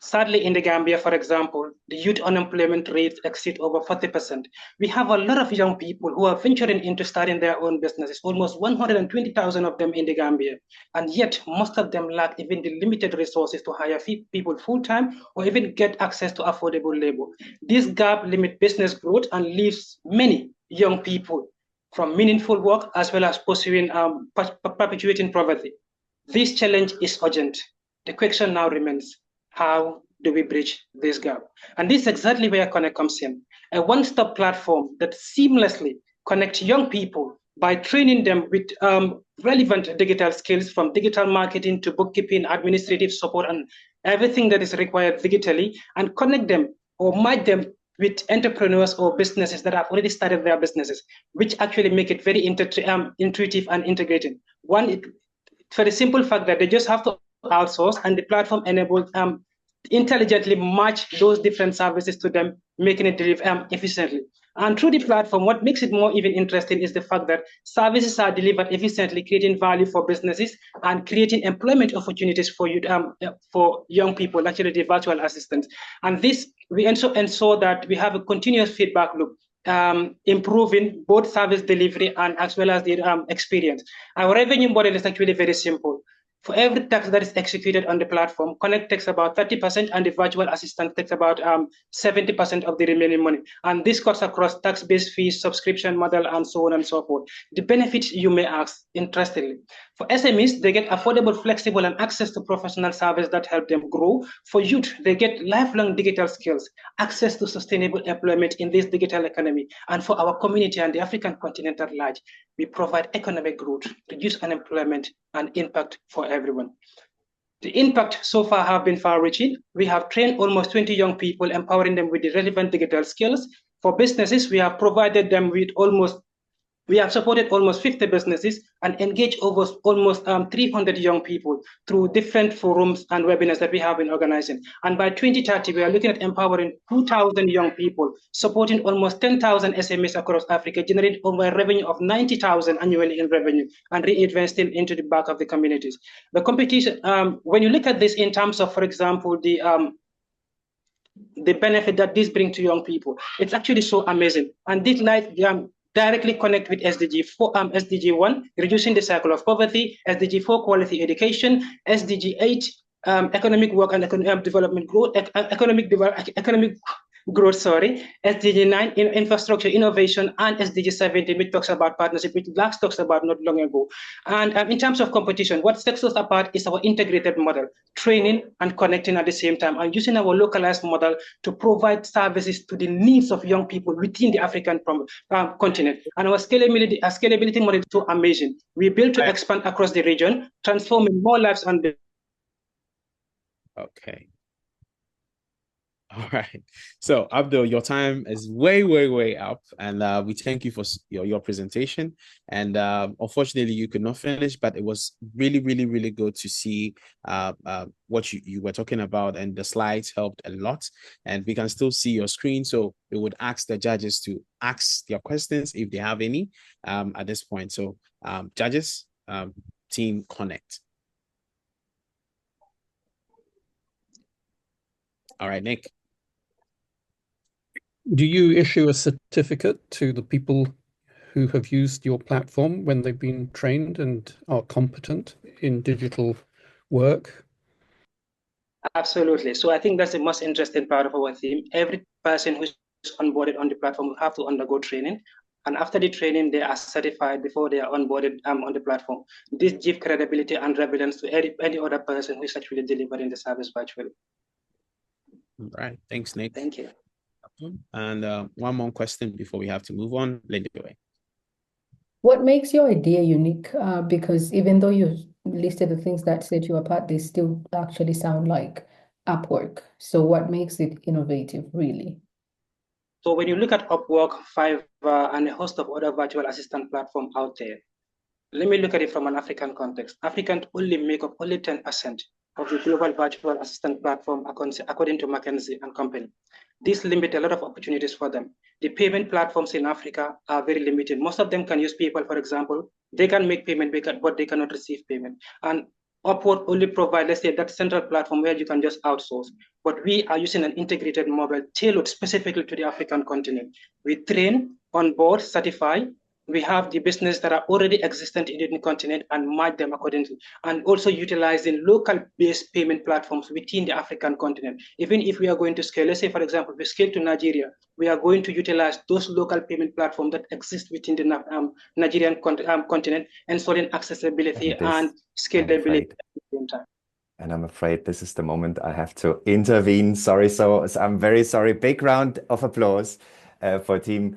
sadly, in the Gambia, for example, the youth unemployment rates exceed over 40%. We have a lot of young people who are venturing into starting their own businesses, almost 120,000 of them in the Gambia. And yet, most of them lack even the limited resources to hire people full-time or even get access to affordable labor. This gap limits business growth and leaves many young people from meaningful work as well as pursuing perpetuating poverty. This challenge is urgent. The question now remains, how do we bridge this gap? And this is exactly where Connect comes in, a one-stop platform that seamlessly connects young people by training them with relevant digital skills, from digital marketing to bookkeeping, administrative support, and everything that is required digitally, and connect them or match them with entrepreneurs or businesses that have already started their businesses, which actually make it very intuitive and integrated. One, for the simple fact that they just have to outsource, and the platform enables intelligently match those different services to them, making it deliver efficiently. And through the platform, what makes it more even interesting is the fact that services are delivered efficiently, creating value for businesses and creating employment opportunities for you, for young people, actually the virtual assistants. And this, we ensure that we have a continuous feedback loop, improving both service delivery and as well as the experience. Our revenue model is actually very simple. For every task that is executed on the platform, Connect takes about 30% and the virtual assistant takes about 70% of the remaining money. And this cuts across tax-based fees, subscription model, and so on and so forth. The benefits, you may ask, interestingly. For SMEs, they get affordable, flexible, and access to professional service that help them grow. For youth, they get lifelong digital skills, access to sustainable employment in this digital economy. And for our community and the African continent at large, we provide economic growth, reduce unemployment, and impact for everyone. The impact so far have been far-reaching. We have trained almost 20 young people, empowering them with the relevant digital skills. For businesses, we have provided them with we have supported almost 50 businesses and engaged over almost 300 young people through different forums and webinars that we have been organizing. And by 2030, we are looking at empowering 2,000 young people, supporting almost 10,000 SMEs across Africa, generating over a revenue of 90,000 annually in revenue, and reinvesting into the back of the communities. The competition, when you look at this in terms of, for example, the benefit that this brings to young people, it's actually so amazing. And this directly connect with SDG 1, reducing the cycle of poverty, SDG 4, quality education, SDG 8, economic work and economic development growth, economic growth, SDG 9, infrastructure innovation, and SDG 17, which talks about partnership, which Black talks about not long ago. And in terms of competition, what sets us apart is our integrated model, training and connecting at the same time, and using our localized model to provide services to the needs of young people within the African continent. And our scalability model is so amazing. We built to expand across the region, transforming more lives on the. Okay. All right. So, Abdul, your time is way up, and we thank you for your presentation. And unfortunately, you could not finish, but it was really good to see what you were talking about, and the slides helped a lot. And we can still see your screen, so we would ask the judges to ask their questions if they have any at this point. So, judges, team Connect. All right, Nick. Do you issue a certificate to the people who have used your platform when they've been trained and are competent in digital work? Absolutely. So I think that's the most interesting part of our theme. Every person who's onboarded on the platform will have to undergo training. And after the training, they are certified before they are onboarded on the platform. This gives credibility and relevance to any other person who is actually delivering the service virtually. All right. Thanks, Nick. Thank you. And one more question before we have to move on. Lady away. What makes your idea unique? Because even though you listed the things that set you apart, they still actually sound like Upwork. So what makes it innovative, really? So when you look at Upwork, Fiverr, and a host of other virtual assistant platforms out there, let me look at it from an African context. Africans only make up only 10% of the global virtual assistant platform according to McKinsey and Company. This limits a lot of opportunities for them. The payment platforms in Africa are very limited. Most of them can use PayPal, for example. They can make payment, but they cannot receive payment. And Upwork only provide, let's say, that central platform where you can just outsource. But we are using an integrated model tailored specifically to the African continent. We train, onboard, certify. We have the business that are already existent in the continent and merge them accordingly, and also utilizing local-based payment platforms within the African continent. Even if we are going to scale, let's say, for example, we scale to Nigeria, we are going to utilize those local payment platforms that exist within the Nigerian continent, ensuring accessibility and scalability at the same time. And I'm afraid this is the moment I have to intervene. Sorry, so I'm very sorry. Big round of applause for Team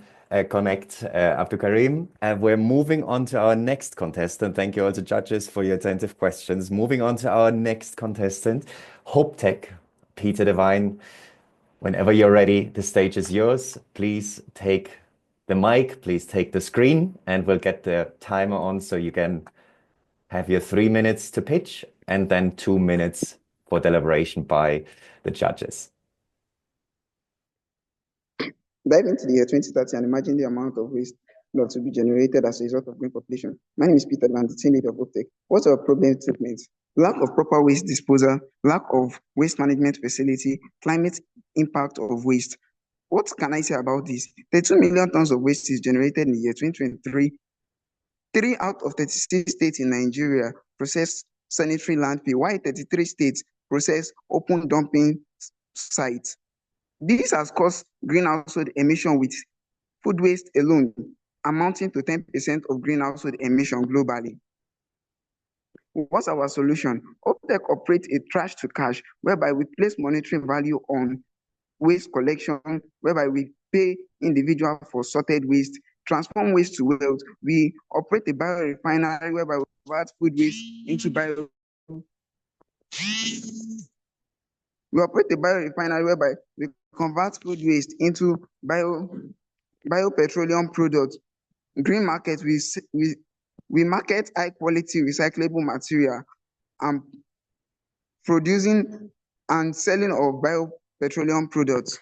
Connect, Abdul Karim. We're moving on to our next contestant. Thank you also, judges, for your attentive questions. Moving on to our next contestant, Hope Tech, Peter Devine. Whenever you're ready, the stage is yours. Please take the mic, please take the screen, and we'll get the timer on so you can have your 3 minutes to pitch and then 2 minutes for deliberation by the judges. Dive into the year 2030 and imagine the amount of waste that to be generated as a result of green population. My name is Peter, and I'm the team leader of Optech. What's our problem statement? Lack of proper waste disposal, lack of waste management facility, climate impact of waste. What can I say about this? 32 million tons of waste is generated in the year 2023. 3 out of 36 states in Nigeria process sanitary landfill, while 33 states process open dumping sites. This has caused greenhouse emission with food waste alone, amounting to 10% of greenhouse emission globally. What's our solution? Optech operates a trash to cash, whereby we place monetary value on waste collection, whereby we pay individual for sorted waste, transform waste to wealth. We operate a biorefinery whereby we convert food waste into bio. We operate a biorefinery whereby we convert food waste into biopetroleum products. Green market, we market high quality recyclable material and producing and selling of biopetroleum products.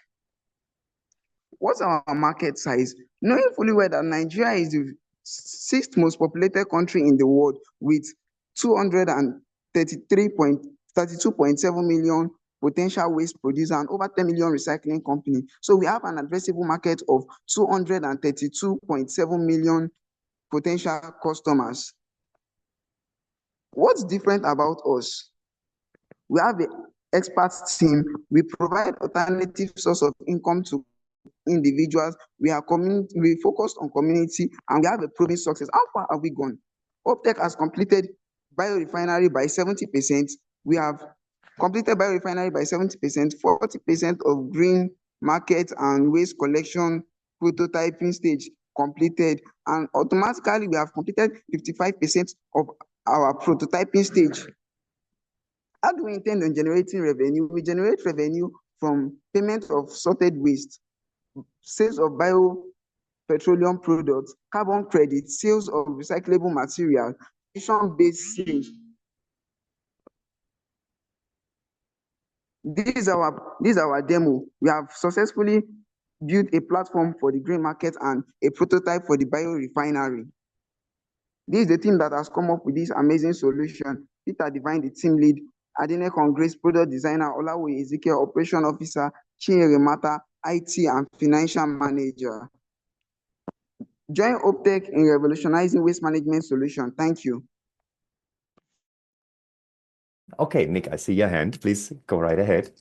What's our market size? Knowing fully well that Nigeria is the 6th most populated country in the world with 232.7 million potential waste producer and over 10 million recycling company. So we have an addressable market of 232.7 million potential customers. What's different about us? We have an expert team. We provide alternative source of income to individuals. We focused on community, and we have a proven success. How far have we gone? Optech has completed biorefinery by 70%. We have completed biorefinery by 70%, 40% of green market and waste collection prototyping stage completed, and automatically we have completed 55% of our prototyping stage. How do we intend on generating revenue? We generate revenue from payment of sorted waste, sales of biopetroleum products, carbon credits, sales of recyclable material, based sales. This is our demo. We have successfully built a platform for the green market and a prototype for the biorefinery. This is the team that has come up with this amazing solution. Peter Devine, the team lead, Adine Congrace, product designer, Olawe Ezekiel, operation officer, Chinyere Mata, IT and financial manager. Join Optech in revolutionizing waste management solution. Thank you. Okay, Nick, I see your hand. Please go right ahead.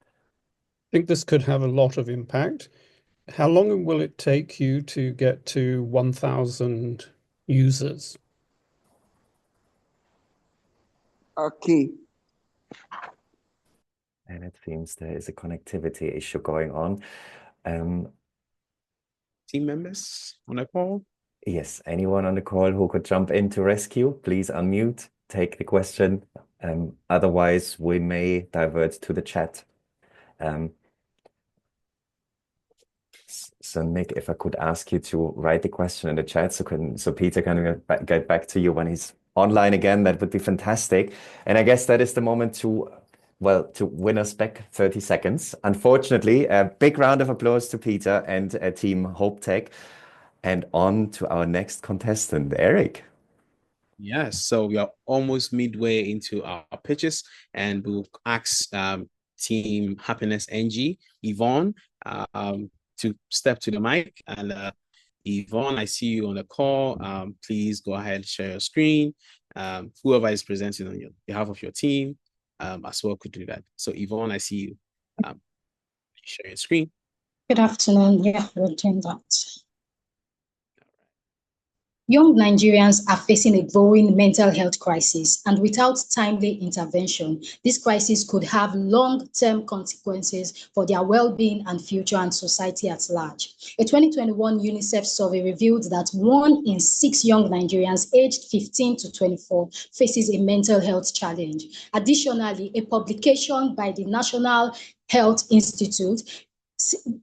I think this could have a lot of impact. How long will it take you to get to 1,000 users? Okay. And it seems there is a connectivity issue going on. Team members on the call? Yes, anyone on the call who could jump in to rescue, please unmute, take the question Otherwise, we may divert to the chat. So Nick, if I could ask you to write the question in the chat so Peter can get back to you when he's online again, that would be fantastic. And I guess that is the moment to win us back 30 seconds. Unfortunately, a big round of applause to Peter and Team Hope Tech. And on to our next contestant, Eric. Yes, so we are almost midway into our pitches, and we'll ask Team Happiness NG, Yvonne, to step to the mic. And Yvonne, I see you on the call. Please go ahead, share your screen. Whoever is presenting on behalf of your team as well could do that. So Yvonne, I see you. Share your screen. Good afternoon. Yeah, we're doing that. Young Nigerians are facing a growing mental health crisis, and without timely intervention, this crisis could have long-term consequences for their well-being and future and society at large. A 2021 UNICEF survey revealed that 1 in 6 young Nigerians aged 15 to 24 faces a mental health challenge. Additionally, a publication by the National Health Institute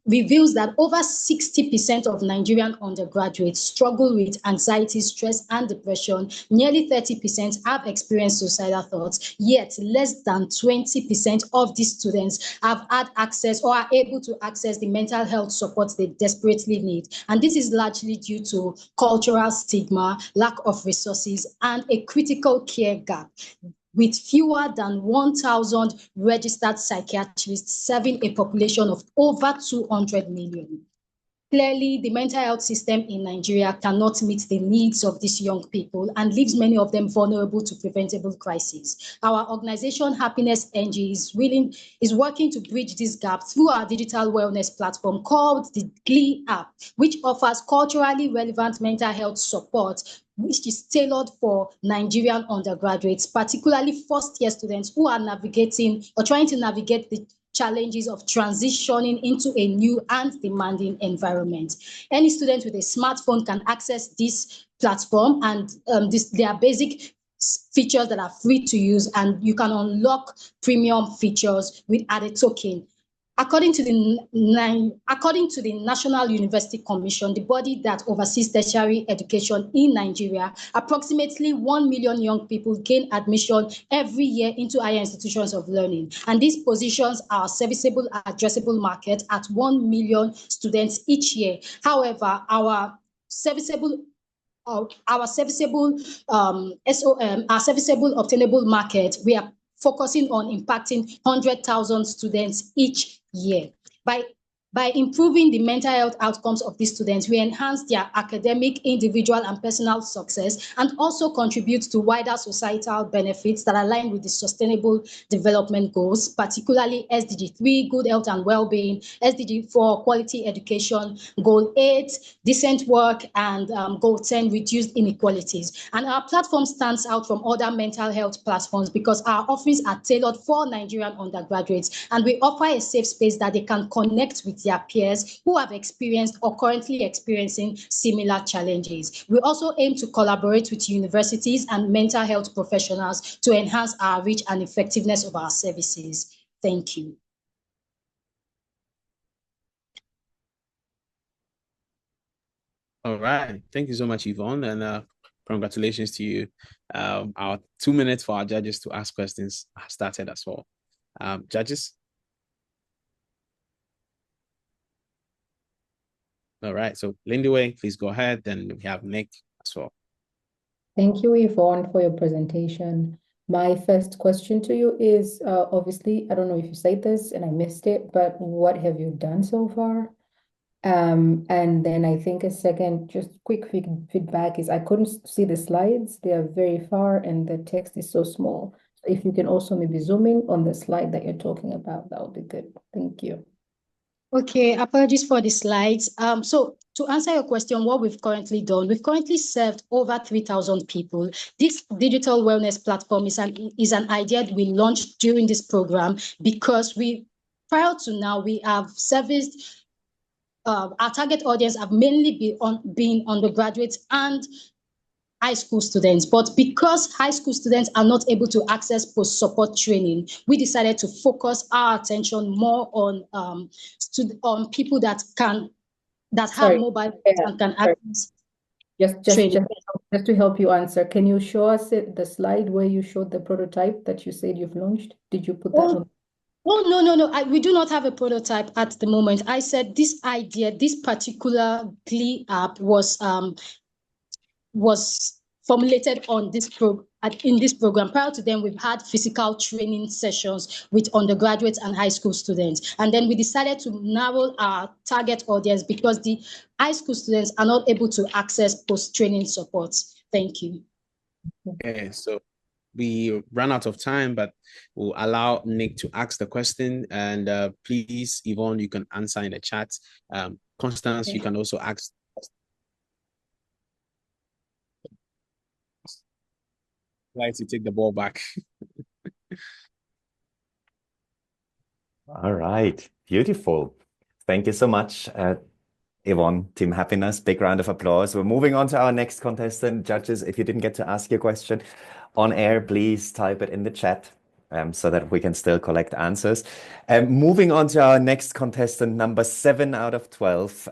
reveals that over 60% of Nigerian undergraduates struggle with anxiety, stress, and depression. Nearly 30% have experienced suicidal thoughts, yet less than 20% of these students have had access or are able to access the mental health support they desperately need. And this is largely due to cultural stigma, lack of resources, and a critical care gap, with fewer than 1,000 registered psychiatrists serving a population of over 200 million. Clearly, the mental health system in Nigeria cannot meet the needs of these young people and leaves many of them vulnerable to preventable crises. Our organization, Happiness NG, is working to bridge this gap through our digital wellness platform called the GLE app, which offers culturally relevant mental health support, which is tailored for Nigerian undergraduates, particularly first-year students who are navigating or trying to navigate the challenges of transitioning into a new and demanding environment. Any student with a smartphone can access this platform, and there are basic features that are free to use, and you can unlock premium features with added token. According to the National University Commission, the body that oversees tertiary education in Nigeria, approximately 1 million young people gain admission every year into higher institutions of learning. And this positions our serviceable addressable market at 1 million students each year. However, our serviceable obtainable market, we are focusing on impacting 100,000 students each year. By improving the mental health outcomes of these students, we enhance their academic, individual, and personal success, and also contribute to wider societal benefits that align with the Sustainable Development Goals, particularly SDG 3, good health and well-being, SDG 4, quality education, Goal 8, decent work, and Goal 10, reduced inequalities. And our platform stands out from other mental health platforms because our offerings are tailored for Nigerian undergraduates, and we offer a safe space that they can connect with their peers who have experienced or currently experiencing similar challenges. We also aim to collaborate with universities and mental health professionals to enhance our reach and effectiveness of our services. Thank you. All right. Thank you so much, Yvonne, and congratulations to you. Our 2 minutes for our judges to ask questions have started as well. Judges? All right, so Lindy, please go ahead. Then we have Nick as well. Thank you, Yvonne, for your presentation. My first question to you is, obviously, I don't know if you said this and I missed it, but what have you done so far? And then I think a second, just quick feedback is I couldn't see the slides. They are very far and the text is so small. So if you can also maybe zoom in on the slide that you're talking about, that would be good. Thank you. Okay, apologies for the slides. So to answer your question, what we've currently done, we've currently served over 3,000 people. This digital wellness platform is an idea that we launched during this program because prior to now, we have serviced, our target audience have mainly been undergraduates and high school students. But because high school students are not able to access post-support training, we decided to focus our attention more on people that have Sorry. mobile Yeah, and can sorry. access Just training. to help you answer, can you show us the slide where you showed the prototype that you said you've launched? Did you put that on? Oh, no. We do not have a prototype at the moment. I said this idea, this particular Glee app was formulated on this in this program. Prior to them, we've had physical training sessions with undergraduates and high school students. And then we decided to narrow our target audience because the high school students are not able to access post-training support. Thank you. Okay, so we ran out of time, but we'll allow Nick to ask the question. And please, Yvonne, you can answer in the chat. Constance, you can also ask. Like to take the ball back. All right, beautiful. Thank you so much, Yvonne, Team Happiness. Big round of applause. We're moving on to our next contestant. Judges, if you didn't get to ask your question on air, please type it in the chat so that we can still collect answers. Moving on to our next contestant, number 7 out of 12,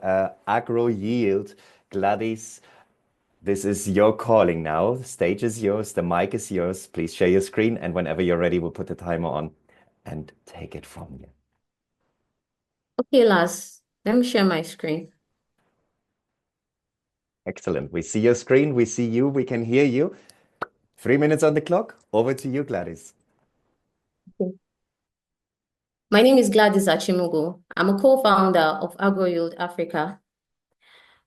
Agro Yield. Gladys, this is your calling now. The stage is yours. The mic is yours. Please share your screen. And whenever you're ready, we'll put the timer on and take it from you. Okay, Lars, let me share my screen. Excellent. We see your screen. We see you. We can hear you. 3 minutes on the clock. Over to you, Gladys. Okay. My name is Gladys Achimugo. I'm a co-founder of Agro Yield Africa.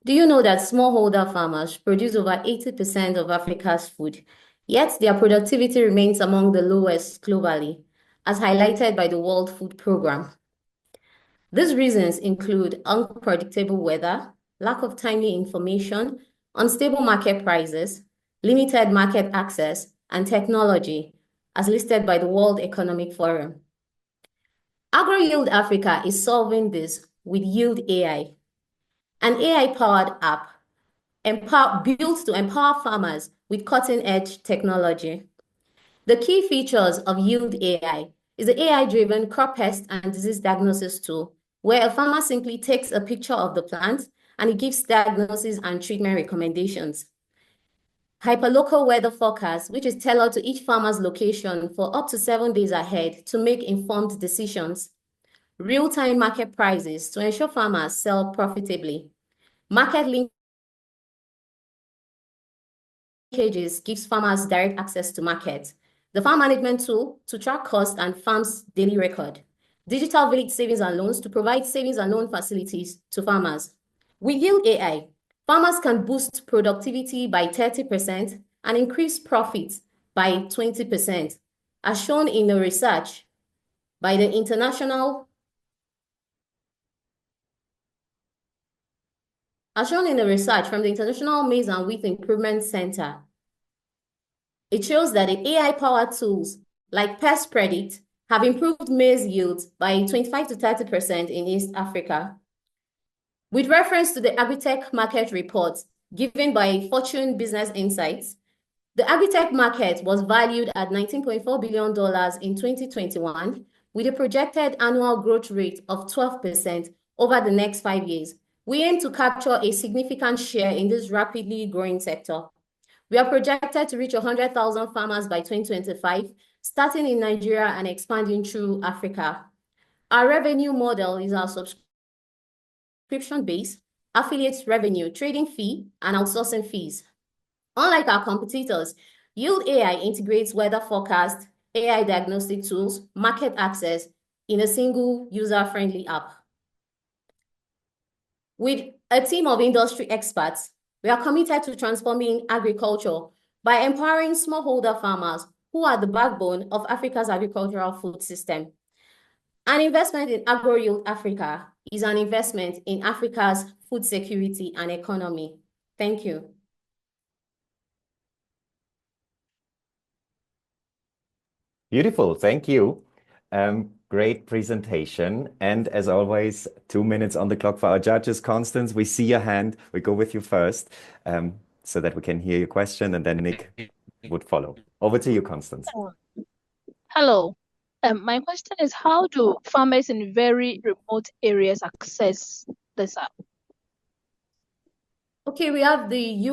Do you know that smallholder farmers produce over 80% of Africa's food, yet their productivity remains among the lowest globally, as highlighted by the World Food Programme? These reasons include unpredictable weather, lack of timely information, unstable market prices, limited market access, and technology, as listed by the World Economic Forum. Agro Yield Africa is solving this with Yield AI, an AI-powered app built to empower farmers with cutting-edge technology. The key features of Yield AI is the AI-driven crop pest and disease diagnosis tool, where a farmer simply takes a picture of the plant and it gives diagnosis and treatment recommendations. Hyperlocal weather forecast, which is tailored to each farmer's location for up to 7 days ahead to make informed decisions. Real-time market prices to ensure farmers sell profitably. Market linkages gives farmers direct access to market. The farm management tool to track costs and farms' daily record. Digital village savings and loans to provide savings and loan facilities to farmers. With Yield AI, farmers can boost productivity by 30% and increase profits by 20%, as shown in the research by the International from the International Maize and Wheat Improvement Center. It shows that the AI-powered tools like Pest Predict have improved maize yields by 25 to 30% in East Africa. With reference to the Agritech market report given by Fortune Business Insights, the Agritech market was valued at $19.4 billion in 2021, with a projected annual growth rate of 12% over the next 5 years. We aim to capture a significant share in this rapidly growing sector. We are projected to reach 100,000 farmers by 2025, starting in Nigeria and expanding through Africa. Our revenue model is our subscription-based, affiliates revenue, trading fee, and outsourcing fees. Unlike our competitors, Yield AI integrates weather forecast, AI diagnostic tools, market access in a single user-friendly app. With a team of industry experts, we are committed to transforming agriculture by empowering smallholder farmers who are the backbone of Africa's agricultural food system. An investment in Agro Yield Africa is an investment in Africa's food security and economy. Thank you. Beautiful, thank you. Great presentation. And as always, 2 minutes on the clock for our judges. Constance, we see your hand. We go with you first. so that we can hear your question, and then Nick would follow. Over to you, Constance. Hello. My question is, how do farmers in very remote areas access this app? Okay, we have the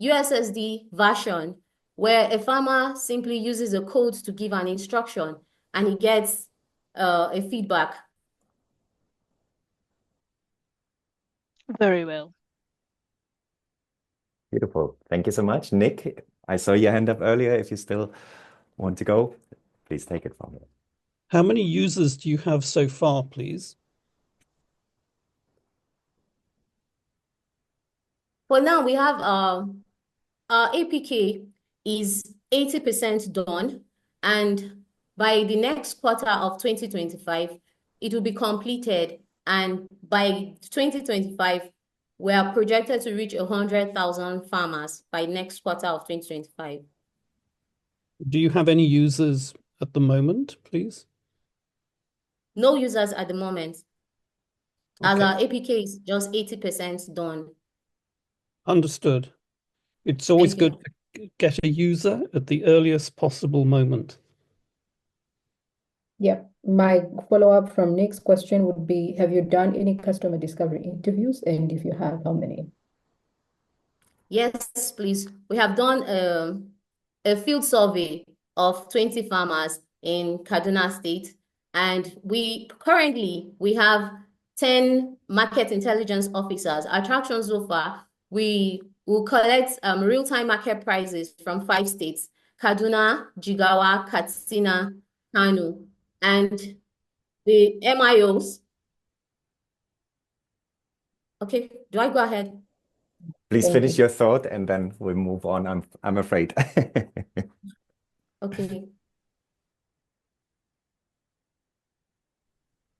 USSD version where a farmer simply uses a code to give an instruction and he gets a feedback. Very well. Beautiful. Thank you so much. Nick, I saw your hand up earlier. If you still want to go, please take it from me. How many users do you have so far, please? For now, we have our APK is 80% done, and by the next quarter of 2025, it will be completed. And by 2025, we are projected to reach 100,000 farmers by next quarter of 2025. Do you have any users at the moment, please? No users at the moment, as Okay. our APK is just 80% done. Understood. It's always Thank good to get a user at the earliest possible moment. Yeah, my follow-up from Nick's question would be, have you done any customer discovery interviews? And if you have, how many? Yes, please. We have done a field survey of 20 farmers in Kaduna State, and we have 10 market intelligence officers. Our traction so far, we will collect real-time market prices from 5 states: Kaduna, Jigawa, Katsina, Kano, and the MIOs. Okay, do I go ahead? Please Thank finish you. your thought, and then we'll move on. I'm afraid. Okay.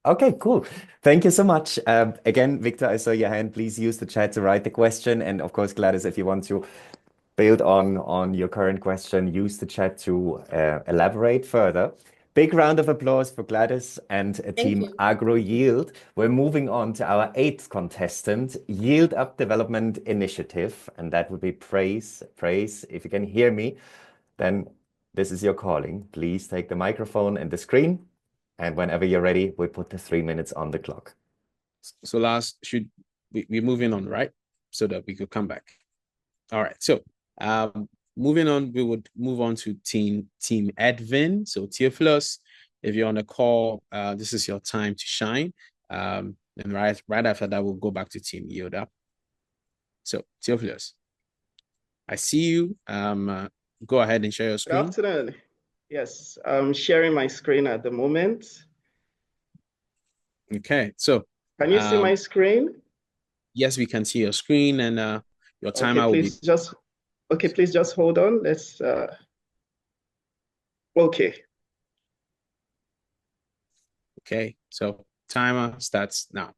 Okay, cool. Thank you so much. Again, Victor, I saw your hand. Please use the chat to write the question. And of course, Gladys, if you want to build on your current question, use the chat to elaborate further. Big round of applause for Gladys and Team you. Agro Yield. We're moving on to our 8th contestant, Yield Up Development Initiative. And that would be Praise. Praise, if you can hear me, then this is your calling. Please take the microphone and the screen. And whenever you're ready, we put the 3 minutes on the clock. So last, should we're moving on, right? So that we could come back. All right. So moving on, we would move on to Team Edwin. So Theophilus, if you're on the call, this is your time to shine. And right after that, we'll go back to Team Yield Up. So Theophilus, I see you. Go ahead and share your screen. Good afternoon. Yes, I'm sharing my screen at the moment. Okay, so can you see my screen? Yes, we can see your screen, and your timer will be. Please just hold on. Let's. Okay. Okay, so timer starts now.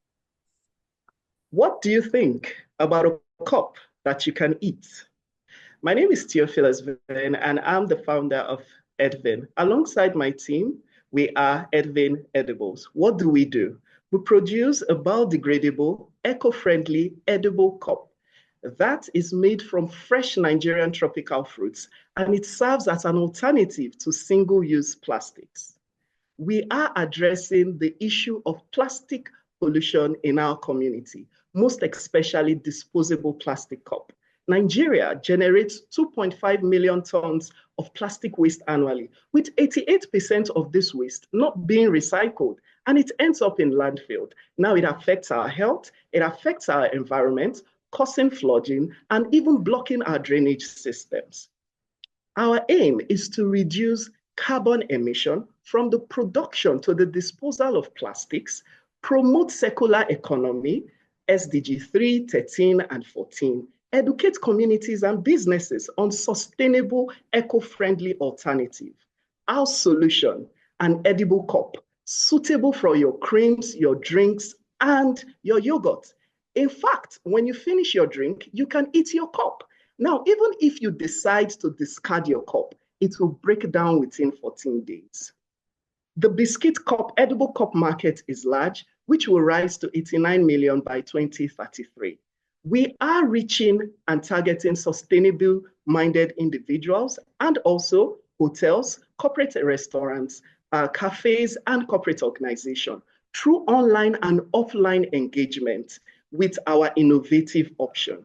What do you think about a cup that you can eat? My name is Theophilus Vin, and I'm the founder of Edwin. Alongside my team, we are Edwin Edibles. What do? We produce a biodegradable, eco-friendly, edible cup that is made from fresh Nigerian tropical fruits, and it serves as an alternative to single-use plastics. We are addressing the issue of plastic pollution in our community, most especially disposable plastic cup. Nigeria generates 2.5 million tons of plastic waste annually, with 88% of this waste not being recycled, and it ends up in landfill. Now it affects our health, it affects our environment, causing flooding, and even blocking our drainage systems. Our aim is to reduce carbon emission from the production to the disposal of plastics, promote circular economy, SDG 3, 13, and 14, educate communities and businesses on sustainable, eco-friendly alternative. Our solution, an edible cup, suitable for your creams, your drinks, and your yogurt. In fact, when you finish your drink, you can eat your cup. Now, even if you decide to discard your cup, it will break down within 14 days. The biscuit cup, edible cup market is large, which will rise to 89 million by 2033. We are reaching and targeting sustainable-minded individuals and also hotels, corporate restaurants, cafes, and corporate organizations through online and offline engagement with our innovative option.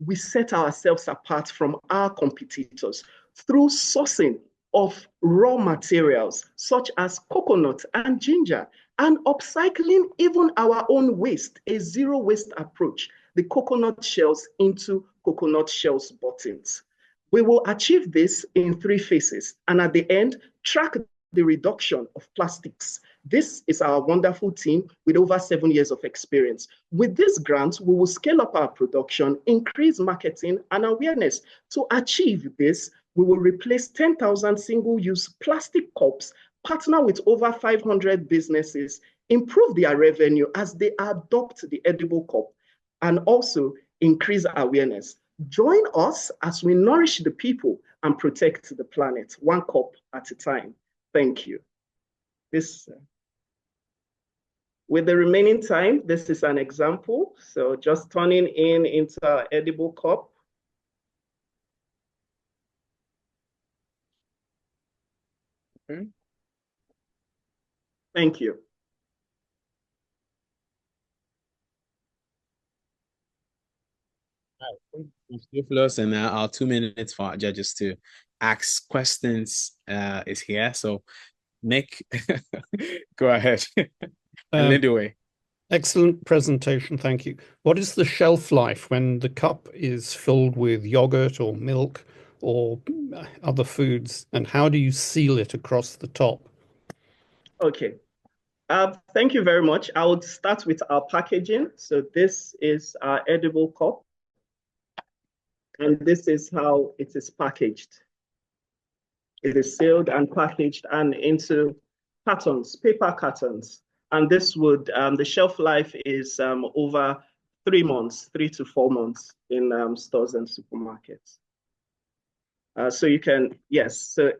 We set ourselves apart from our competitors through sourcing of raw materials such as coconut and ginger, and upcycling even our own waste, a zero waste approach, the coconut shells into coconut shells buttons. We will achieve this in 3 phases, and at the end, track the reduction of plastics. This is our wonderful team with over 7 years of experience. With this grant, we will scale up our production, increase marketing and awareness. To achieve this, we will replace 10,000 single-use plastic cups, partner with over 500 businesses, improve their revenue as they adopt the edible cup, and also increase awareness. Join us as we nourish the people and protect the planet, 1 cup at a time. Thank you. With the remaining time, this is an example. So just turning into our edible cup. Okay. Thank you. And our 2 minutes for our judges to ask questions is here. So Nick, go ahead. And lead the way. Excellent presentation, thank you. What is the shelf life when the cup is filled with yogurt or milk or other foods, and how do you seal it across the top? Okay, thank you very much. I would start with our packaging. So this is our edible cup, and this is how it is packaged. It is sealed and packaged and into cartons, paper cartons. And this would, the shelf life is over 3 months, 3 to 4 months in stores and supermarkets. So you can, yes, so you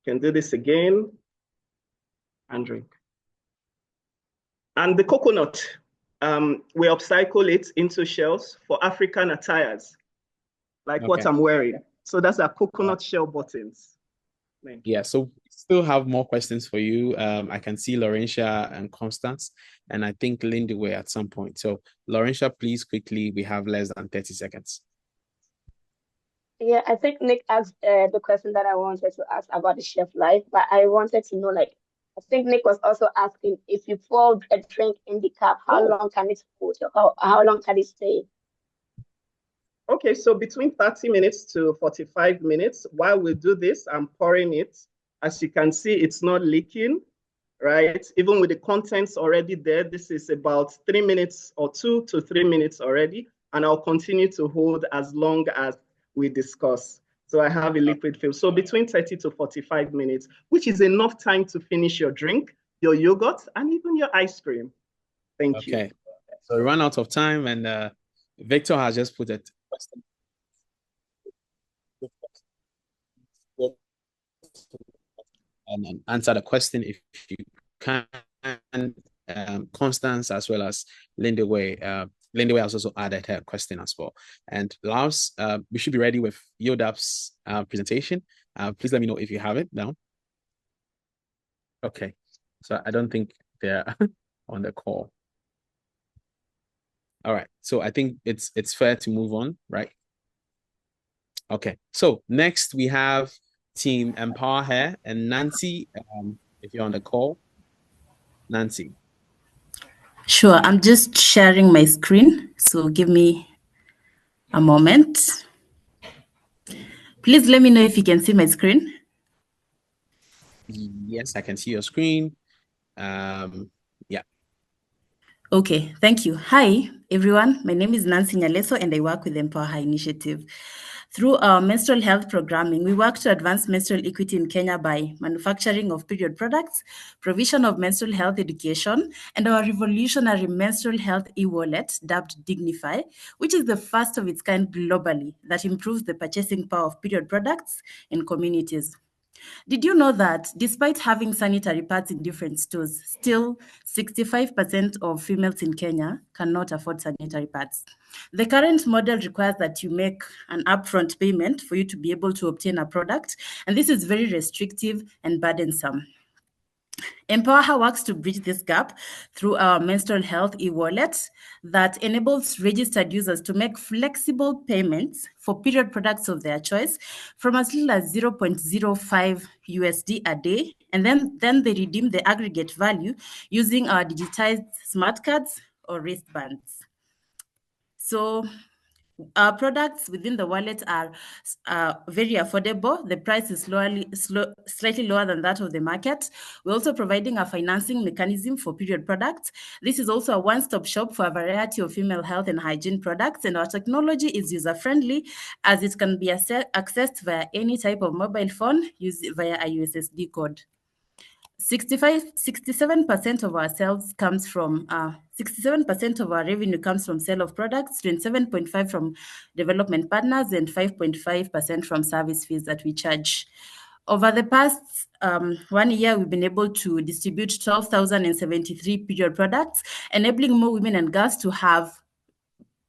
can do this again and drink. And the coconut, we upcycle it into shells for African attires, like what I'm wearing. So that's our coconut shell buttons. Yeah, so we still have more questions for you. I can see Laurentia and Constance, and I think Lindy were at some point. So Laurentia, please quickly, we have less than 30 seconds. Yeah, I think Nick asked the question that I wanted to ask about the shelf life, but I wanted to know, like, I think Nick was also asking if you pour a drink in the cup, how long can it hold? How long can it stay? Okay, so between 30 minutes to 45 minutes. While we do this, I'm pouring it. As you can see, it's not leaking, right? Even with the contents already there, this is about 3 minutes or 2 to 3 minutes already. And I'll continue to hold as long as we discuss. So I have a liquid fill. So between 30 to 45 minutes, which is enough time to finish your drink, your yogurt, and even your ice cream. Thank you. Okay, so we run out of time, and Victor has just put it. And answer the question if you can. Constance as well as Lindy Way. Lindy Way has also added her question as well. And Lars, we should be ready with YODAP's presentation. Please let me know if you have it down. Okay, so I don't think they're on the call. All right, so I think it's fair to move on, right? Okay, so next we have Team Empower here, and Nancy, if you're on the call. Nancy. Sure, I'm just sharing my screen, so give me a moment. Please let me know if you can see my screen. Yes, I can see your screen. Yeah. Okay, thank you. Hi, everyone. My name is Nancy Nyaleso, and I work with Empower Her Initiative. Through our menstrual health programming, we work to advance menstrual equity in Kenya by manufacturing of period products, provision of menstrual health education, and our revolutionary menstrual health e-wallet, dubbed Dignify, which is the first of its kind globally that improves the purchasing power of period products in communities. Did you know that despite having sanitary pads in different stores, still 65% of females in Kenya cannot afford sanitary pads? The current model requires that you make an upfront payment for you to be able to obtain a product, and this is very restrictive and burdensome. Empower works to bridge this gap through our menstrual health e-wallet that enables registered users to make flexible payments for period products of their choice from as little as 0.05 USD a day, and then they redeem the aggregate value using our digitized smart cards or wristbands. So our products within the wallet are very affordable. The price is slightly lower than that of the market. We're also providing a financing mechanism for period products. This is also a one-stop shop for a variety of female health and hygiene products, and our technology is user-friendly as it can be accessed via any type of mobile phone used via a USSD code. 67% of our sales comes from 67% of our revenue comes from sale of products, 27.5% from development partners, and 5.5% from service fees that we charge. Over the past 1 year, we've been able to distribute 12,073 period products, enabling more women and girls to have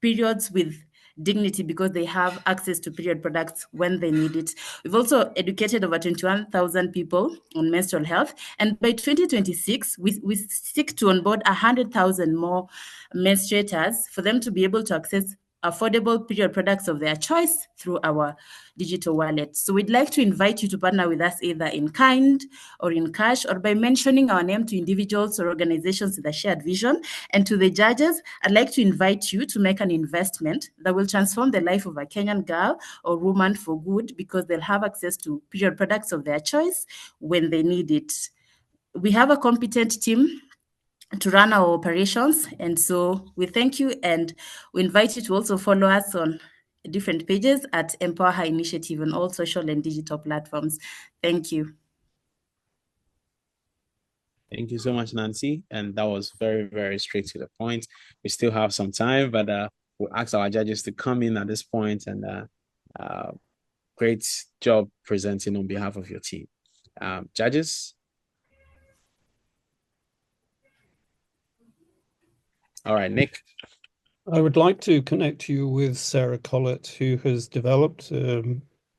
periods with dignity because they have access to period products when they need it. We've also educated over 21,000 people on menstrual health, and by 2026, we seek to onboard 100,000 more menstruators for them to be able to access affordable period products of their choice through our digital wallet. So we'd like to invite you to partner with us either in kind or in cash, or by mentioning our name to individuals or organizations with a shared vision. And to the judges, I'd like to invite you to make an investment that will transform the life of a Kenyan girl or woman for good, because they'll have access to period products of their choice when they need it. We have a competent team to run our operations, and so we thank you, and we invite you to also follow us on different pages at Empower Her Initiative on all social and digital platforms. Thank you. Thank you so much, Nancy. And that was very, very straight to the point. We still have some time, but we'll ask our judges to come in at this point, and great job presenting on behalf of your team. Judges? All right, Nick. I would like to connect you with Sarah Collett, who has developed a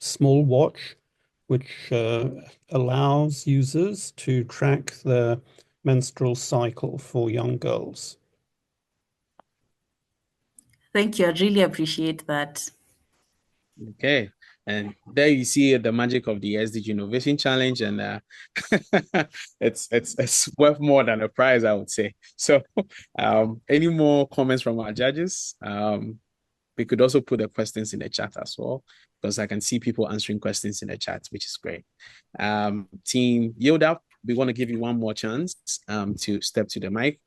small watch which allows users to track their menstrual cycle for young girls. Thank you. I really appreciate that. Okay. And there you see the magic of the SDG Innovation Challenge, and it's worth more than a prize, I would say. So any more comments from our judges? We could also put the questions in the chat as well, because I can see people answering questions in the chat, which is great. Team Yield Up, we want to give you one more chance to step to the mic.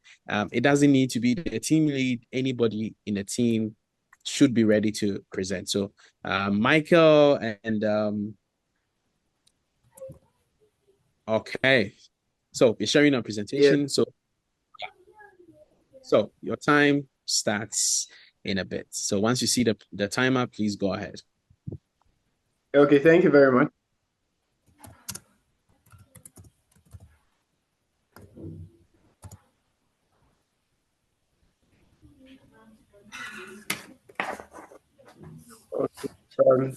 It doesn't need to be the team lead. Anybody in the team should be ready to present. So Michael and okay, so you're sharing a presentation. Yeah. So your time starts in a bit. So once you see the timer, please go ahead. Okay, thank you very much. Okay,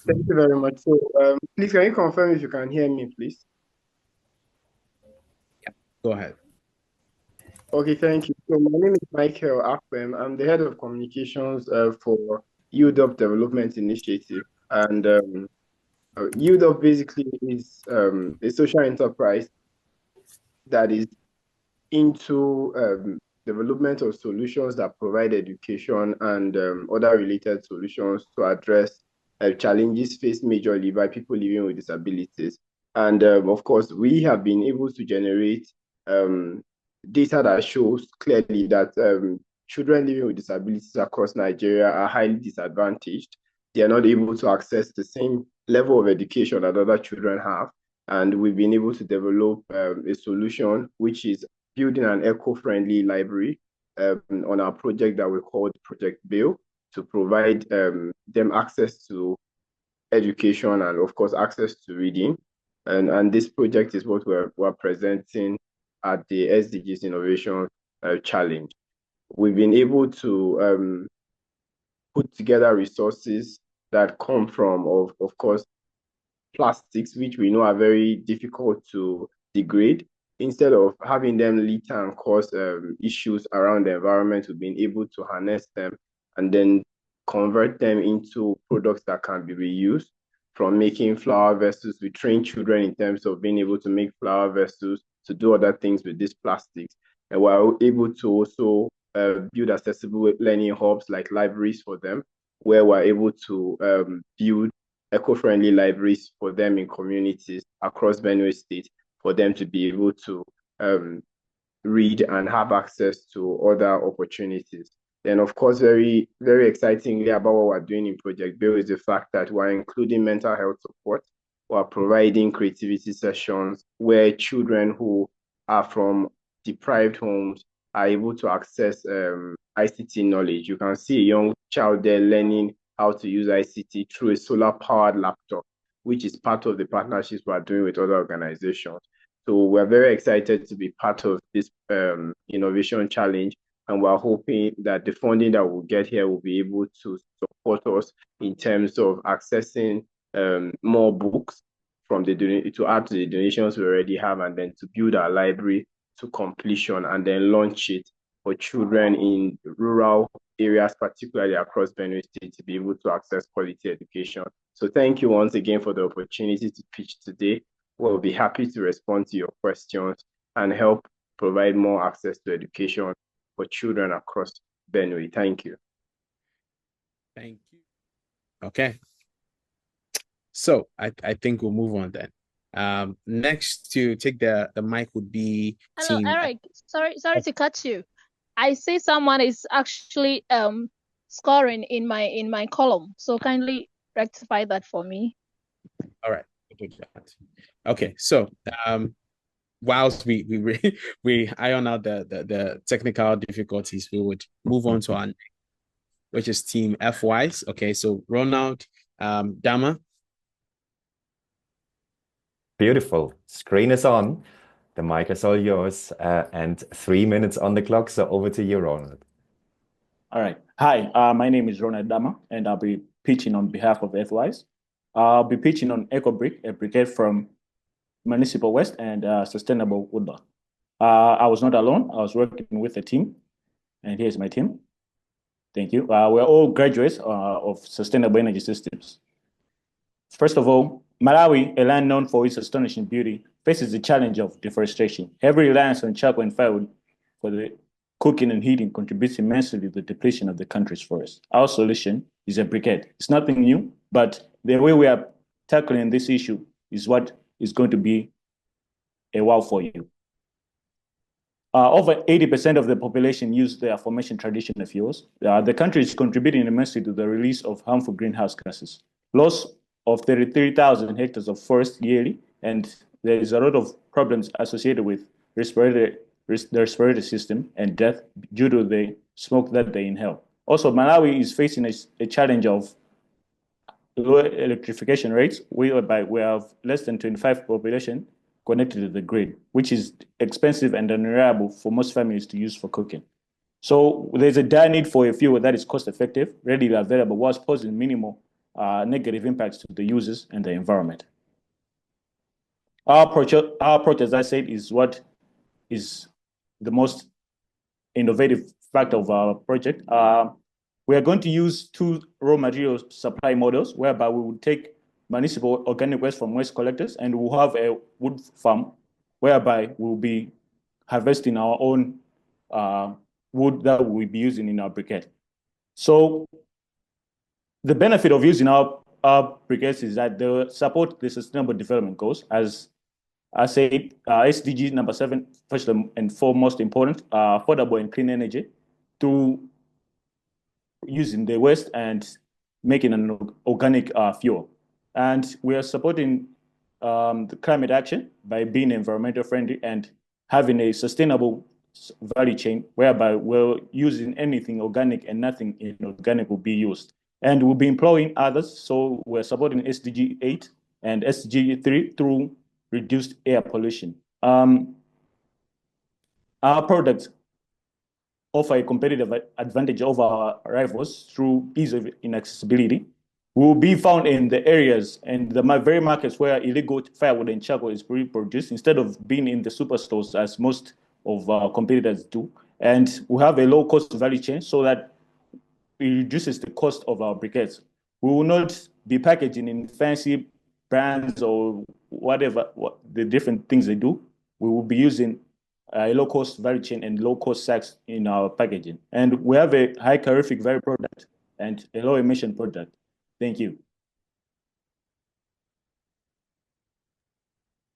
thank you very much. So please, can you confirm if you can hear me, please? Yeah, go ahead. Okay, thank you. So my name is Michael Akwem. I'm the head of communications for Yield Up Development Initiative. And Yield Up basically is a social enterprise that is into development of solutions that provide education and other related solutions to address challenges faced majorly by people living with disabilities. And of course, we have been able to generate data that shows clearly that children living with disabilities across Nigeria are highly disadvantaged. They are not able to access the same level of education that other children have. And we've been able to develop a solution which is building an eco-friendly library on our project that we called Project Bill, to provide them access to education and, of course, access to reading. And this project is what we're presenting at the SDGs Innovation Challenge. We've been able to put together resources that come from, of course, plastics, which we know are very difficult to degrade. Instead of having them litter and cause issues around the environment, we've been able to harness them and then convert them into products that can be reused. From making flower vessels, we train children in terms of being able to make flower vessels, to do other things with these plastics. And we're able to also build accessible learning hubs like libraries for them, where we're able to build eco-friendly libraries for them in communities across Benue State, for them to be able to read and have access to other opportunities. Then, of course, very, very excitingly about what we're doing in Project Bill is the fact that we're including mental health support. We're providing creativity sessions where children who are from deprived homes are able to access ICT knowledge. You can see a young child there learning how to use ICT through a solar-powered laptop, which is part of the partnerships we're doing with other organizations. So we're very excited to be part of this innovation challenge, and we're hoping that the funding that we'll get here will be able to support us in terms of accessing more books from the to add to the donations we already have, and then to build our library to completion and then launch it for children in rural areas, particularly across Benue State, to be able to access quality education. So thank you once again for the opportunity to pitch today. We'll be happy to respond to your questions and help provide more access to education for children across Benue. Thank you. Thank you. Okay. So I think we'll move on then. Next to take the mic would be Hello, team. Eric. Sorry to cut you. I see someone is actually scoring in my column. So kindly rectify that for me. All right. Okay. So whilst we iron out the technical difficulties, we would move on to our next, which is team FYs. Okay. So Ronald, Dama. Beautiful. Screen is on. The mic is all yours, and 3 minutes on the clock. So over to you, Ronald. All right. Hi, my name is Ronald Dama, and I'll be pitching on behalf of FYs. I'll be pitching on EcoBrick, a brigade from Municipal West and Sustainable Woodland. I was not alone. I was working with a team, and here's my team. Thank you. We're all graduates of Sustainable Energy Systems. First of all, Malawi, a land known for its astonishing beauty, faces the challenge of deforestation. Heavy reliance on charcoal and firewood for the cooking and heating contributes immensely to the depletion of the country's forests. Our solution is a brigade. It's nothing new, but the way we are tackling this issue is what is going to be a wow for you. Over 80% of the population use the aforementioned traditional fuels. The country is contributing immensely to the release of harmful greenhouse gases. Loss of 33,000 hectares of forest yearly, and there is a lot of problems associated with the respiratory system and death due to the smoke that they inhale. Also, Malawi is facing a challenge of low electrification rates, whereby we have less than 25% population connected to the grid, which is expensive and unreliable for most families to use for cooking. So there's a dire need for a fuel that is cost-effective, readily available, whilst posing minimal negative impacts to the users and the environment. Our approach, as I said, is what is the most innovative factor of our project. We are going to use 2 raw material supply models, whereby we will take municipal organic waste from waste collectors, and we'll have a wood farm, whereby we'll be harvesting our own wood that we'll be using in our briquette. So the benefit of using our briquettes is that they support the sustainable development goals. As I said, SDG number 7, first and foremost important, affordable and clean energy through using the waste and making an organic fuel. And we are supporting the climate action by being environmental friendly and having a sustainable value chain, whereby we're using anything organic and nothing inorganic will be used. And we'll be employing others. So we're supporting SDG 8 and SDG 3 through reduced air pollution. Our products offer a competitive advantage over our rivals through ease of inaccessibility. We will be found in the areas and the very markets where illegal firewood and charcoal is produced, instead of being in the superstores as most of our competitors do. And we have a low cost value chain so that it reduces the cost of our briquettes. We will not be packaging in fancy brands or whatever, the different things they do. We will be using a low-cost value chain and low-cost sacks in our packaging. And we have a high calorific value product and a low-emission product. Thank you.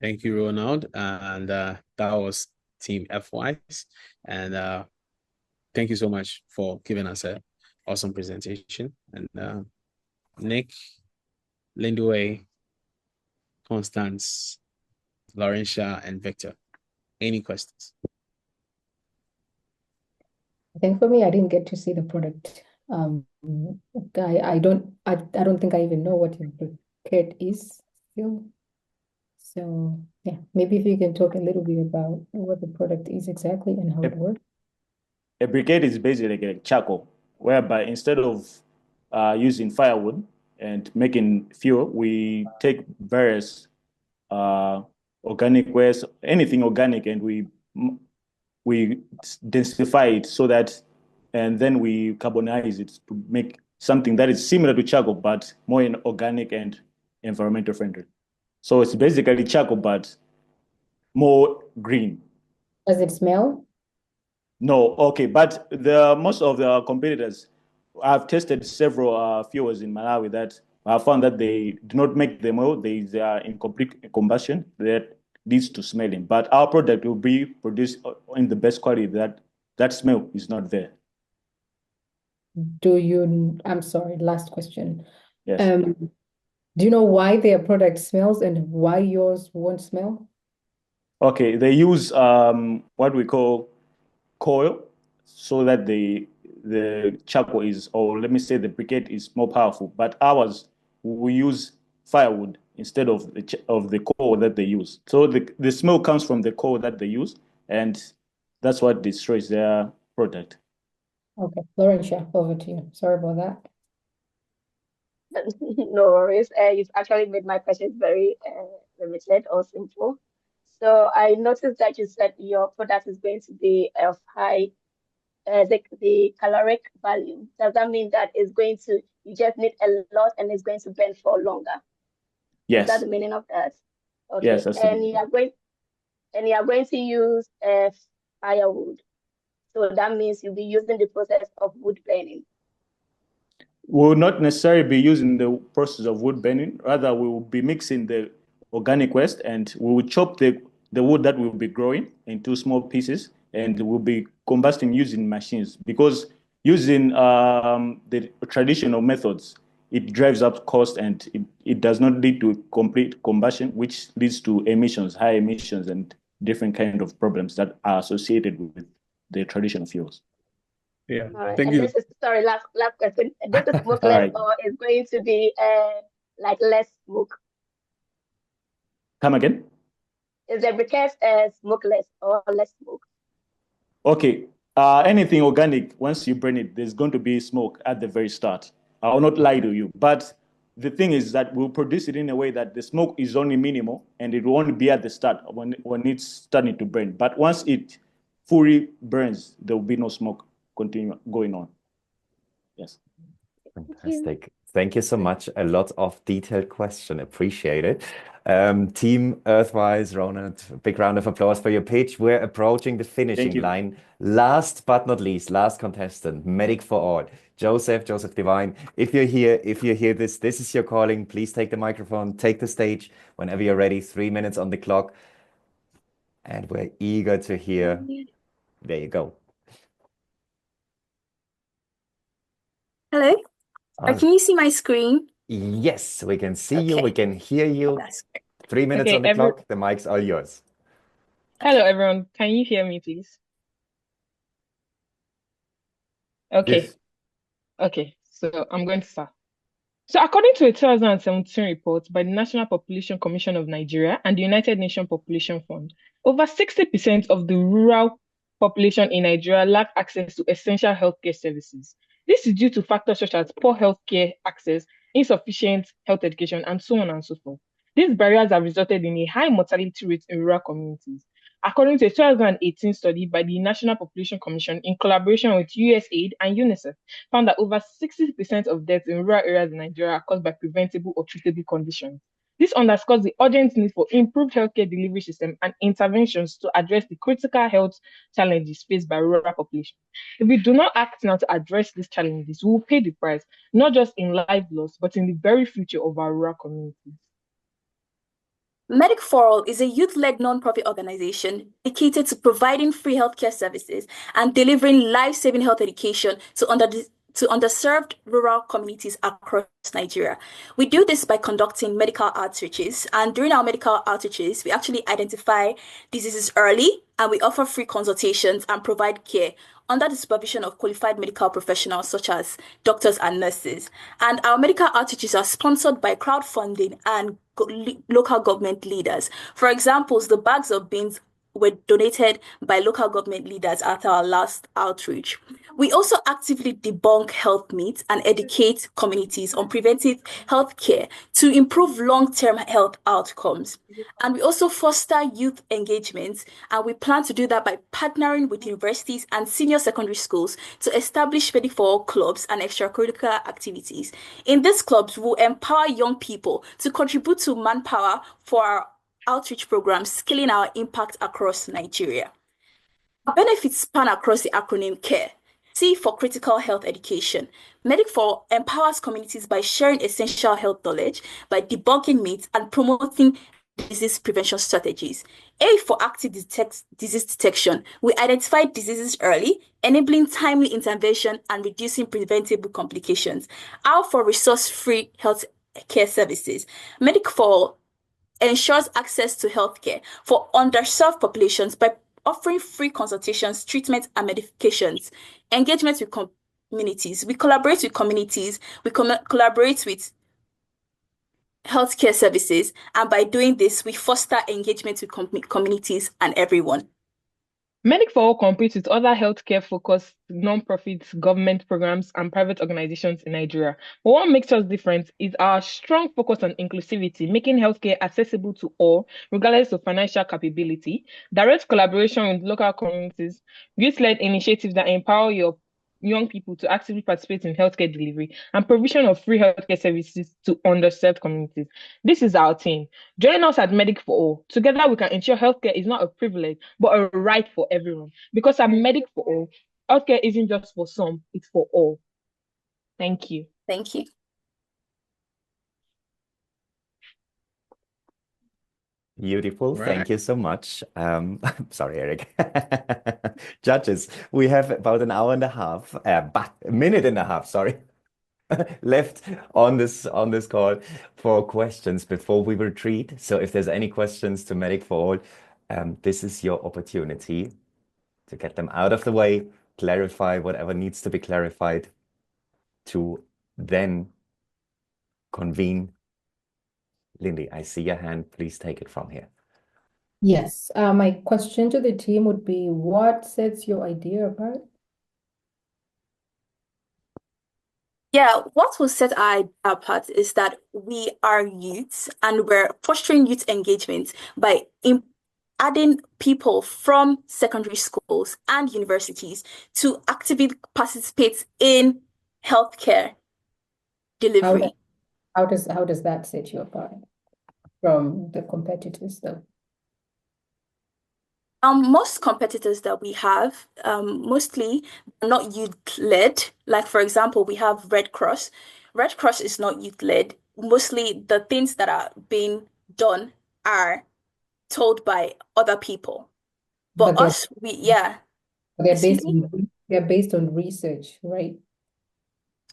Thank you, Ronald. And that was Team FYs. And thank you so much for giving us an awesome presentation. And Nick, Lindway, Constance, Laurentia, and Victor, any questions? I think for me, I didn't get to see the product. I don't think I even know what a briquette is still. So yeah, maybe if you can talk a little bit about what the product is exactly and how it works. A briquette is basically like a charcoal, whereby instead of using firewood and making fuel, we take various organic waste, anything organic, and we densify it so that, and then we carbonize it to make something that is similar to charcoal, but more organic and environmental friendly. So it's basically charcoal, but more green. Does it smell? No, okay, but most of the competitors, I've tested several fuels in Malawi that I found that they do not make them well. They are in complete combustion that leads to smelling. But our product will be produced in the best quality that smell is not there. I'm sorry, last question. Yes. Do you know why their product smells and why yours won't smell? Okay, they use what we call coil so that the charcoal is, or let me say the briquette is more powerful. But ours, we use firewood instead of the coal that they use. So the smell comes from the coal that they use, and that's what destroys their product. Okay, Laurentia, over to you. Sorry about that. No worries. You've actually made my questions very limited or simple. So I noticed that you said your product is going to be of high the caloric value. Does that mean that you just need a lot and it's going to burn for longer? Yes. Is that the meaning of that? Okay. Yes, that's and you are going to use firewood. So that means you'll be using the process of wood burning. We will not necessarily be using the process of wood burning. Rather, we will be mixing the organic waste, and we will chop the wood that we will be growing into small pieces, and we'll be combusting using machines. Because using the traditional methods, it drives up cost, and it does not lead to complete combustion, which leads to emissions, high emissions, and different kind of problems that are associated with the traditional fuels. Yeah. All right. Thank and you. This is last question. This is smokeless Right. or is going to be like less smoke? Come again? Is the briquette smokeless or less smoke? Okay. Anything organic, once you burn it, there's going to be smoke at the very start. I will not lie to you. But the thing is that we'll produce it in a way that the smoke is only minimal and it will only be at the start when it's starting to burn. But once it fully burns, there will be no smoke going on. Yes. Fantastic. Thank you so much. A lot of detailed question. Appreciate it. Team Earthwise, Ronald, big round of applause for your pitch. We're approaching the finishing line. Last but not least, last contestant, Medic for All, Joseph Divine. If you're here, if you hear this is your calling. Please take the microphone, take the stage whenever you're ready. 3 minutes on the clock. And we're eager to hear. There you go. Hello? Can you see my screen? Yes, we can see you, we can hear you. 3 minutes on the clock, the mic's all yours. Hello, everyone. Can you hear me, please? Okay. Yes. Okay, so I'm going to start. So, according to a 2017 report by the National Population Commission of Nigeria and the United Nations Population Fund, over 60% of the rural population in Nigeria lack access to essential healthcare services. This is due to factors such as poor healthcare access, insufficient health education, and so on and so forth. These barriers have resulted in a high mortality rate in rural communities. According to a 2018 study by the National Population Commission in collaboration with USAID and UNICEF, found that over 60% of deaths in rural areas in Nigeria are caused by preventable or treatable conditions. This underscores the urgent need for improved healthcare delivery system and interventions to address the critical health challenges faced by rural populations. If we do not act now to address these challenges, we will pay the price, not just in life loss, but in the very future of our rural communities. Medic for All is a youth-led non-profit organization dedicated to providing free healthcare services and delivering life-saving health education to underserved rural communities across Nigeria. We do this by conducting medical outreaches, and during our medical outreaches, we actually identify diseases early, and we offer free consultations and provide care under the supervision of qualified medical professionals such as doctors and nurses. And our medical outreaches are sponsored by crowdfunding and local government leaders. For example, the bags of beans were donated by local government leaders at our last outreach. We also actively debunk health myths and educate communities on preventive health care to improve long-term health outcomes. And we also foster youth engagement, and we plan to do that by partnering with universities and senior secondary schools to establish Medic for All clubs and extracurricular activities. In these clubs, we'll empower young people to contribute to manpower for our outreach programs, scaling our impact across Nigeria. Our benefits span across the acronym CARE. C for critical health education. Medic for All empowers communities by sharing essential health knowledge, by debunking myths and promoting disease prevention strategies. A for active disease detection. We identify diseases early, enabling timely intervention and reducing preventable complications. R for resource-free health care services. Medic for All ensures access to healthcare for underserved populations by offering free consultations, treatment, and medications. Engagement with communities. We collaborate with communities. We collaborate with healthcare services. And by doing this, we foster engagement with communities and everyone. Medic for All competes with other healthcare-focused non-profit government programs and private organizations in Nigeria. But what makes us different is our strong focus on inclusivity, making healthcare accessible to all, regardless of financial capability, direct collaboration with local communities, youth-led initiatives that empower your young people to actively participate in healthcare delivery, and provision of free healthcare services to underserved communities. This is our team. Join us at Medic for All. Together, we can ensure healthcare is not a privilege, but a right for everyone. Because at Medic for All, healthcare isn't just for some, it's for all. Thank you. Thank you. Beautiful. Right. Thank you so much. Sorry, Eric. Judges, we have about an hour and a half, but a minute and a half, sorry, left on this call for questions before we retreat. So if there's any questions to Medic for All, this is your opportunity to get them out of the way, clarify whatever needs to be clarified, to then convene. Lindy, I see your hand. Please take it from here. Yes, my question to the team would be, what sets your idea apart? Yeah, what will set our idea apart is that we are youths and we're fostering youth engagement by adding people from secondary schools and universities to actively participate in healthcare delivery. How does that set you apart from the competitors, though? Most competitors that we have, mostly not youth-led. Like, for example, we have Red Cross. Red Cross is not youth-led. Mostly the things that are being done are told by other people. But us, they're based on research, right?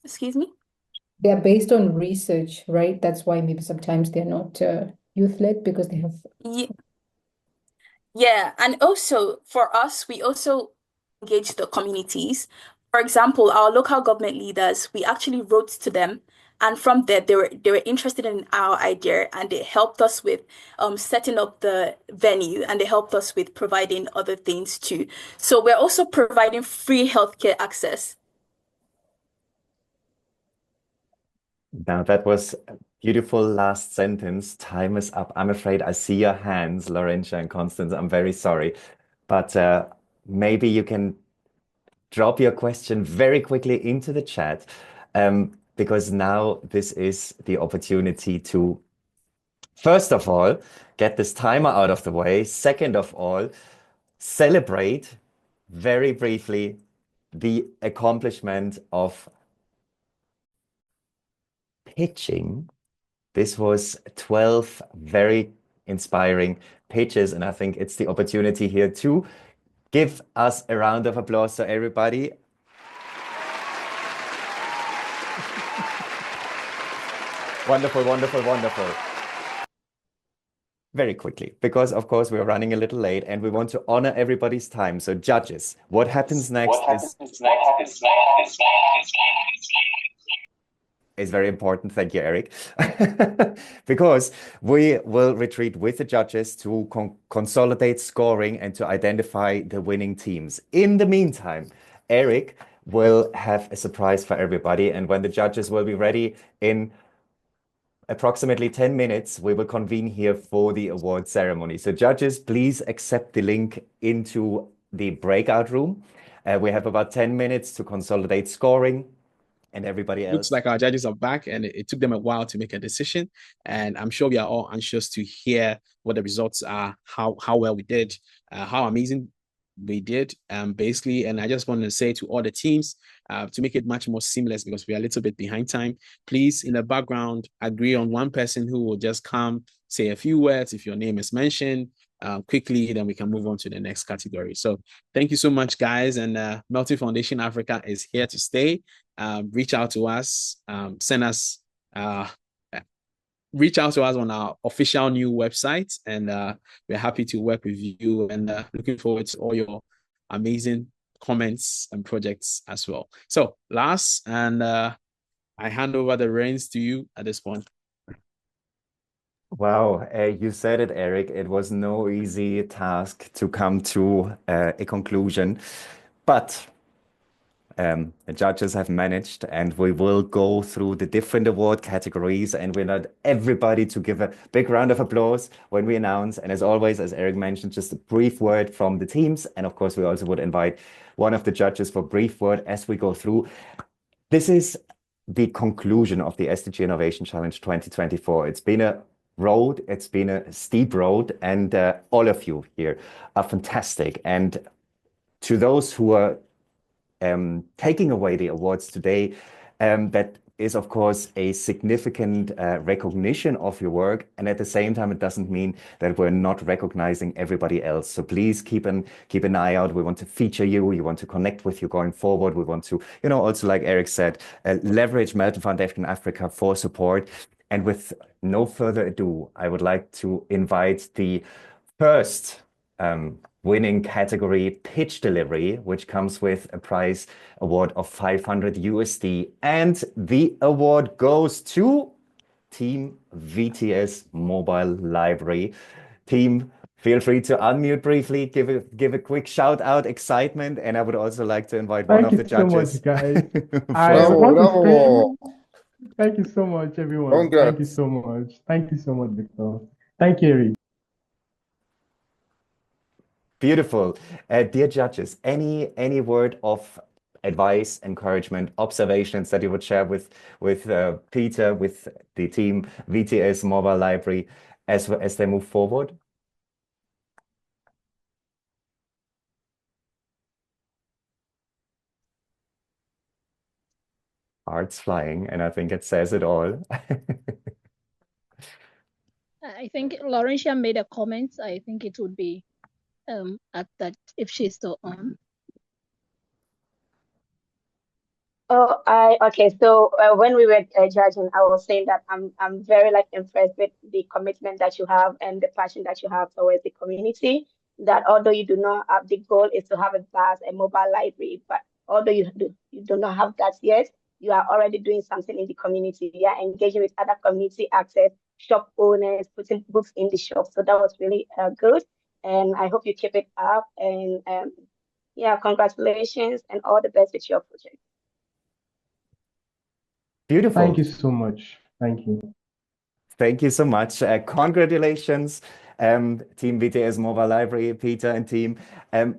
Excuse me? They're based on research, right? That's why maybe sometimes they're not youth-led, because they have... Yeah, and also for us, we also engage the communities. For example, our local government leaders, we actually wrote to them And from there, they were interested in our idea, and they helped us with setting up the venue, and they helped us with providing other things too. So we're also providing free healthcare access. Now that was a beautiful last sentence. Time is up. I'm afraid I see your hands, Laurentia and Constance. I'm very sorry, but maybe you can drop your question very quickly into the chat, because now this is the opportunity to, first of all, get this timer out of the way. Second of all, celebrate very briefly the accomplishment of pitching. This was 12 very inspiring pitches, and I think it's the opportunity here to give us a round of applause. So everybody, wonderful, wonderful, wonderful. Very quickly, because of course we're running a little late and we want to honor everybody's time. So judges, what happens next is very important. Thank you, Eric. Because we will retreat with the judges to consolidate scoring and to identify the winning teams. In the meantime, Eric will have a surprise for everybody. And when the judges will be ready in approximately 10 minutes, we will convene here for the award ceremony. So judges, please accept the link into the breakout room. We have about 10 minutes to consolidate scoring. And everybody else. Looks like our judges are back, and it took them a while to make a decision. And I'm sure we are all anxious to hear what the results are, how well we did, how amazing we did, basically. And I just want to say to all the teams, to make it much more seamless, because we are a little bit behind time, please, in the background, agree on one person who will just come, say a few words if your name is mentioned, quickly, then we can move on to the next category. So thank you so much, guys. And Multi Foundation Africa is here to stay. Reach out to us, reach out to us on our official new website, and we're happy to work with you, and looking forward to all your amazing comments and projects as well. So Lars, and I hand over the reins to you at this point. Wow, you said it, Eric. It was no easy task to come to a conclusion, but the judges have managed, and we will go through the different award categories, and we want everybody to give a big round of applause when we announce. And as always, as Eric mentioned, just a brief word from the teams. And of course, we also would invite one of the judges for a brief word as we go through. This is the conclusion of the SDG Innovation Challenge 2024. It's been a road, it's been a steep road, and all of you here are fantastic. And to those who are taking away the awards today, that is, of course, a significant recognition of your work. And at the same time, it doesn't mean that we're not recognizing everybody else. So please keep an eye out. We want to feature you. We want to connect with you going forward. We want to, also like Eric said, leverage Multi Foundation Africa for support. And with no further ado, I would like to invite the first winning category, pitch delivery, which comes with a prize award of 500 USD. And the award goes to Team VTS Mobile Library. Team, feel free to unmute briefly, give a quick shout out, excitement. And I would also like to invite one of the judges. Thank you so much, guys. Thank you so much, everyone. Congrats. Thank you so much. Thank you so much, Victor. Thank you, Eric. Beautiful. Dear judges, any word of advice, encouragement, observations that you would share with Peter, with the team VTS Mobile Library as they move forward? Hearts flying, and I think it says it all. I think Laurentia made a comment. I think it would be at that if she's still on. Okay. So when we were judging, I was saying that I'm very impressed with the commitment that you have and the passion that you have towards the community. That although you do not have, the goal is to have a mobile library, but although you do not have that yet, you are already doing something in the community. You are engaging with other community access, shop owners, putting books in the shop. So that was really good. And I hope you keep it up. And yeah, congratulations and all the best with your project. Beautiful. Thank you so much. Thank you. Thank you so much. Congratulations, Team VTS Mobile Library, Peter and team.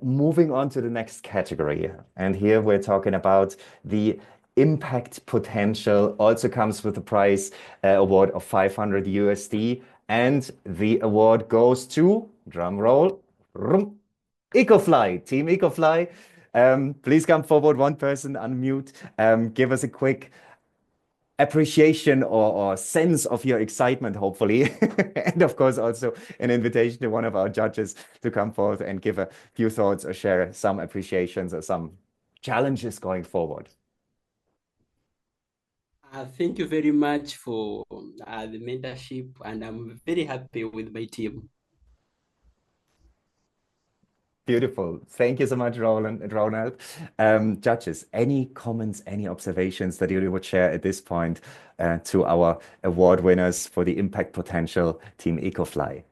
Moving on to the next category. And here we're talking about the impact potential, also comes with a prize award of 500 USD. And the award goes to, drum roll, EcoFly, Team EcoFly. Please come forward, one person, unmute. Give us a quick appreciation or sense of your excitement, hopefully. And of course, also an invitation to one of our judges to come forth and give a few thoughts or share some appreciations or some challenges going forward. Thank you very much for the mentorship, and I'm very happy with my team. Beautiful. Thank you so much, Ronald. Judges, any comments, any observations that you would share at this point to our award winners for the impact potential, Team EcoFly?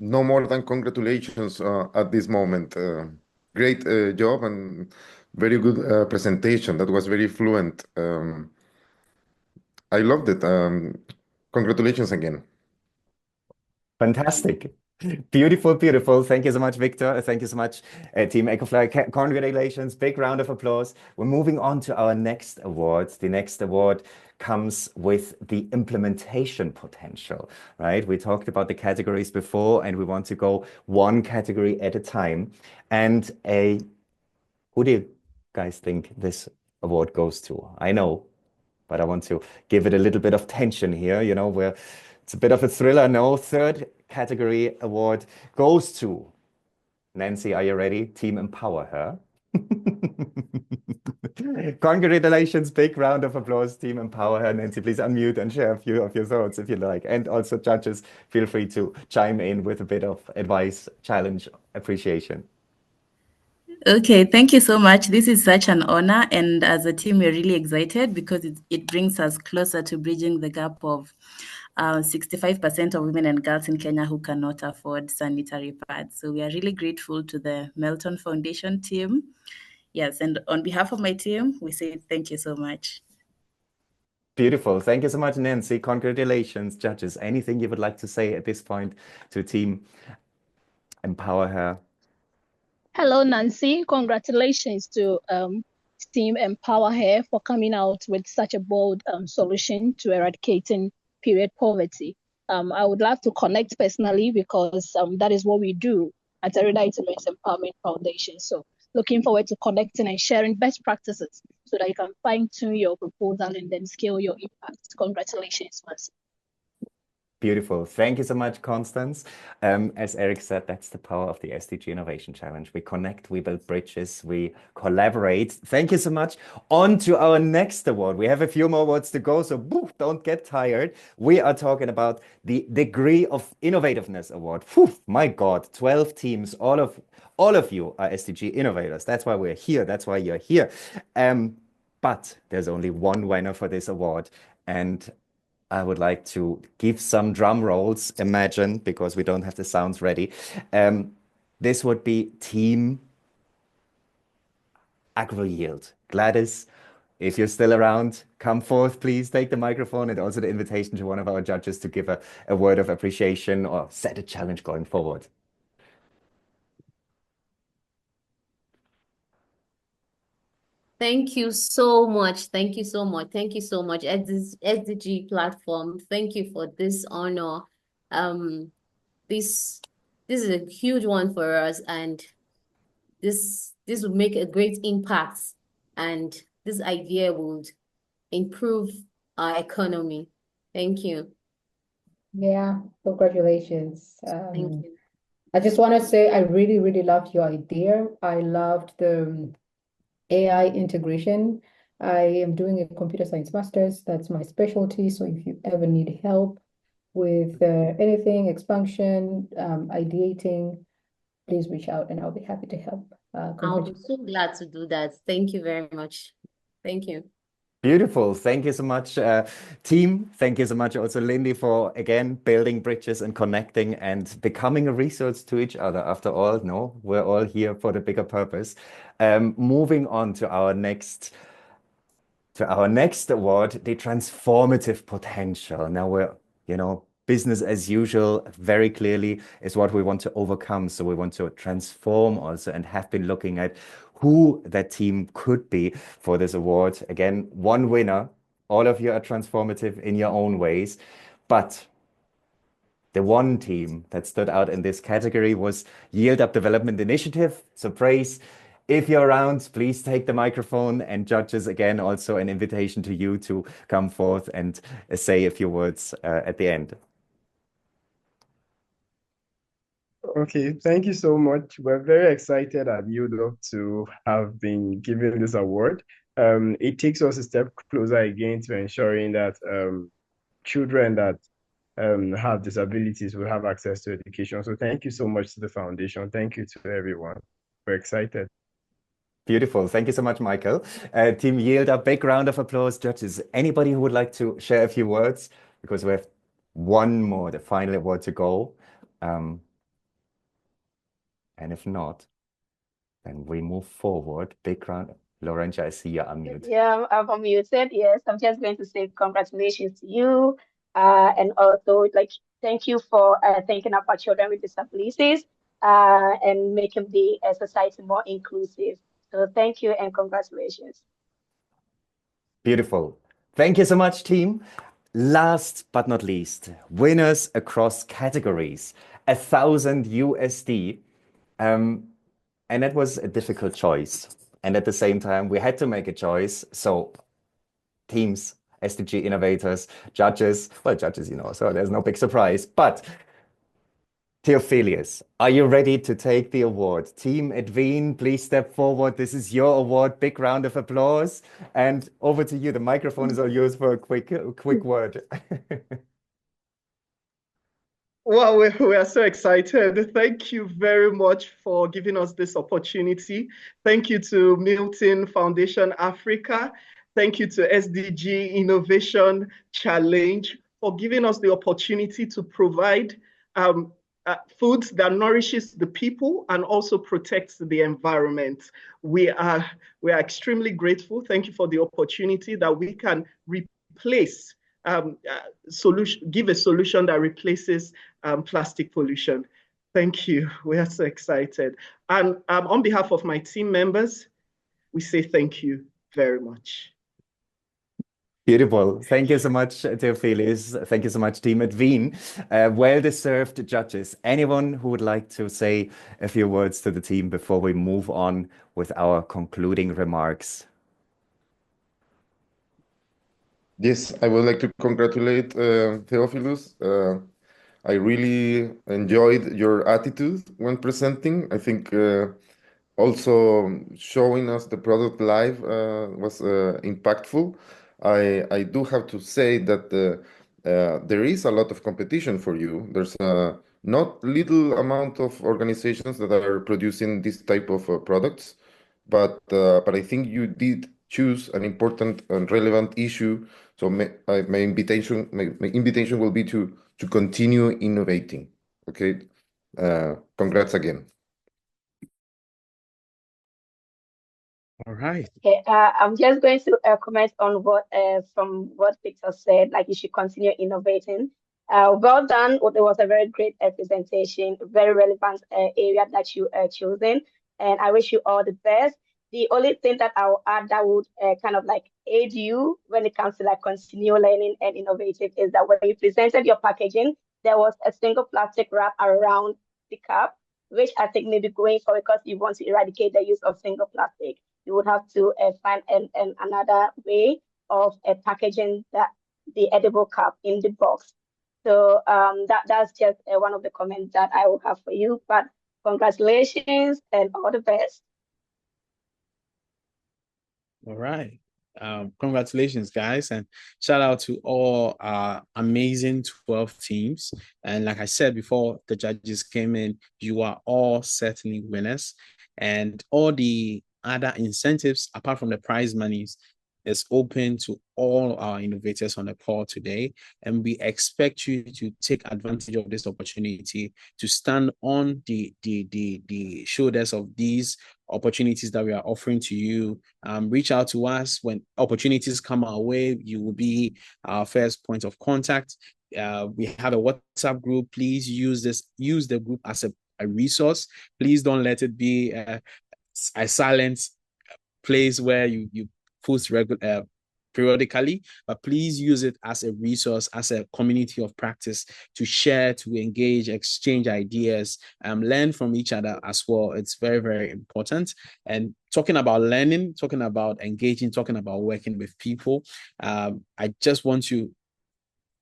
No more than congratulations at this moment. Great job and very good presentation. That was very fluent. I loved it. Congratulations again. Fantastic. Beautiful, beautiful. Thank you so much, Victor. Thank you so much, Team EcoFly. Congratulations. Big round of applause. We're moving on to our next award. The next award comes with the implementation potential, right? We talked about the categories before, and we want to go one category at a time. And who do you guys think this award goes to? I know, but I want to give it a little bit of tension here, you know, where it's a bit of a thriller. No, third category award goes to Nancy. Are you ready? Team Empower Her. Congratulations, big round of applause, Team Empower Her. Nancy, please unmute and share a few of your thoughts if you like. And also judges, feel free to chime in with a bit of advice, challenge, appreciation. Okay, thank you so much. This is such an honor, and as a team, we're really excited because it brings us closer to bridging the gap of 65% of women and girls in Kenya who cannot afford sanitary pads. So we are really grateful to the Melton Foundation team. Yes, and on behalf of my team, we say thank you so much. Beautiful. Thank you so much, Nancy. Congratulations, judges. Anything you would like to say at this point to Team Empower Her? Hello, Nancy. Congratulations to Team Empower Her for coming out with such a bold solution to eradicating period poverty. I would love to connect personally because that is what we do at Erudite Women's Empowerment Foundation. So looking forward to connecting and sharing best practices so that you can fine-tune your proposal and then scale your impact. Congratulations, Nancy. Beautiful. Thank you so much, Constance. As Eric said, that's the power of the SDG Innovation Challenge. We connect, we build bridges, we collaborate. Thank you so much. On to our next award. We have a few more awards to go, so don't get tired. We are talking about the Degree of Innovativeness Award. My God, 12 teams, all of you are SDG innovators. That's why we're here. That's why you're here. But there's only one winner for this award, and I would like to give some drum rolls, imagine, because we don't have the sounds ready. This would be Team AgroYield. Gladys, if you're still around, come forth, please take the microphone, and also the invitation to one of our judges to give a word of appreciation or set a challenge going forward. Thank you so much. Thank you so much. Thank you so much. At this SDG platform, thank you for this honor. This is a huge one for us, and this would make a great impact, and this idea would improve our economy. Thank you. Yeah, congratulations. Thank you. I just want to say I really, really loved your idea. I loved the AI integration. I am doing a computer science master's. That's my specialty. So if you ever need help with anything, expansion, ideating, please reach out and I'll be happy to help. I'll be so glad to do that. Thank you very much. Thank you. Beautiful. Thank you so much, team. Thank you so much also, Lindy, for, again, building bridges and connecting and becoming a resource to each other. After all, no, we're all here for the bigger purpose. Moving on to our next award, the transformative potential. Now we're, business as usual, very clearly is what we want to overcome. So we want to transform also, and have been looking at who that team could be for this award. Again, one winner. All of you are transformative in your own ways, but the one team that stood out in this category was Yield Up Development Initiative. So praise. If you're around, please take the microphone, and judges, again, also an invitation to you to come forth and say a few words at the end. Okay, thank you so much. We're very excited at Yield Up to have been given this award. It takes us a step closer again to ensuring that children that have disabilities will have access to education. So thank you so much to the foundation. Thank you to everyone. We're excited. Beautiful. Thank you so much, Michael. Team Yield Up, big round of applause. Judges, anybody who would like to share a few words? Because we have one more, the final award to go. And if not, then we move forward. Big round. Laurentia, I see you're unmuted. Yeah, I'm unmuted. Yes, I'm just going to say congratulations to you. And also, thank you for thinking about children with disabilities and making the society more inclusive. So thank you and congratulations. Beautiful. Thank you so much, team. Last but not least, winners across categories, 1,000 USD. And that was a difficult choice. And at the same time, we had to make a choice. So teams, SDG innovators, judges, so there's no big surprise. But Theophilus, are you ready to take the award? Team Edwin, please step forward. This is your award. Big round of applause. And over to you. The microphone is all yours for a quick word. Well, we are so excited. Thank you very much for giving us this opportunity. Thank you to Milton Foundation Africa. Thank you to SDG Innovation Challenge for giving us the opportunity to provide food that nourishes the people and also protects the environment. We are extremely grateful. Thank you for the opportunity that we can replace give a solution that replaces plastic pollution. Thank you. We are so excited. And on behalf of my team members, we say thank you very much. Beautiful. Thank you so much, Theophilus. Thank you so much, Team Edwin. Well-deserved judges. Anyone who would like to say a few words to the team before we move on with our concluding remarks? Yes, I would like to congratulate Theophilus. I really enjoyed your attitude when presenting. I think also showing us the product live was impactful. I do have to say that there is a lot of competition for you. There's a not little amount of organizations that are producing this type of products, but I think you did choose an important and relevant issue. So my invitation will be to continue innovating. Okay, congrats again. All right. Okay, I'm just going to comment on what from what Victor said. Like, you should continue innovating. Well done. It was a very great presentation, very relevant area that you chosen, and I wish you all the best. The only thing that I'll add that would kind of like aid you when it comes to like continue learning and innovative is that when you presented your packaging, there was a single plastic wrap around the cup, which I think maybe going forward, because you want to eradicate the use of single plastic, you would have to find another way of packaging the edible cup in the box. So that's just one of the comments that I will have for you. But congratulations and all the best. All right. Congratulations, guys, and shout out to all amazing 12 teams. And like I said before, the judges came in, you are all certainly winners. and all the other incentives apart from the prize monies is open to all our innovators on the call today. And we expect you to take advantage of this opportunity to stand on the shoulders of these opportunities that we are offering to you. Reach out to us when opportunities come our way. You will be our first point of contact. We have a WhatsApp group. Please use the group as a resource. Please don't let it be a silent place where you post periodically, but please use it as a resource, as a community of practice to share, to engage, exchange ideas, learn from each other as well. It's very, very important. And talking about learning, talking about engaging, talking about working with people, I just want to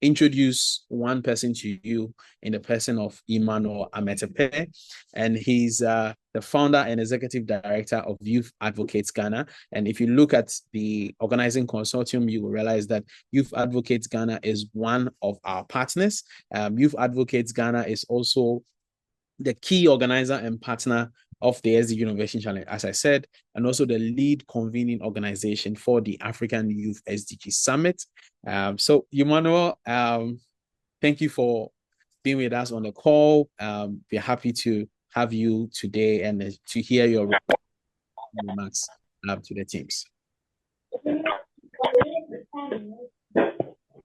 introduce one person to you in the person of Emmanuel Ametepe, and he's the founder and executive director of Youth Advocates Ghana. And if you look at the organizing consortium, you will realize that Youth Advocates Ghana is one of our partners. Youth Advocates Ghana is also the key organizer and partner of the SDG Innovation Challenge, as I said, and also the lead convening organization for the African Youth SDG Summit. So, Emmanuel, thank you for being with us on the call. We're happy to have you today and to hear your remarks to the teams.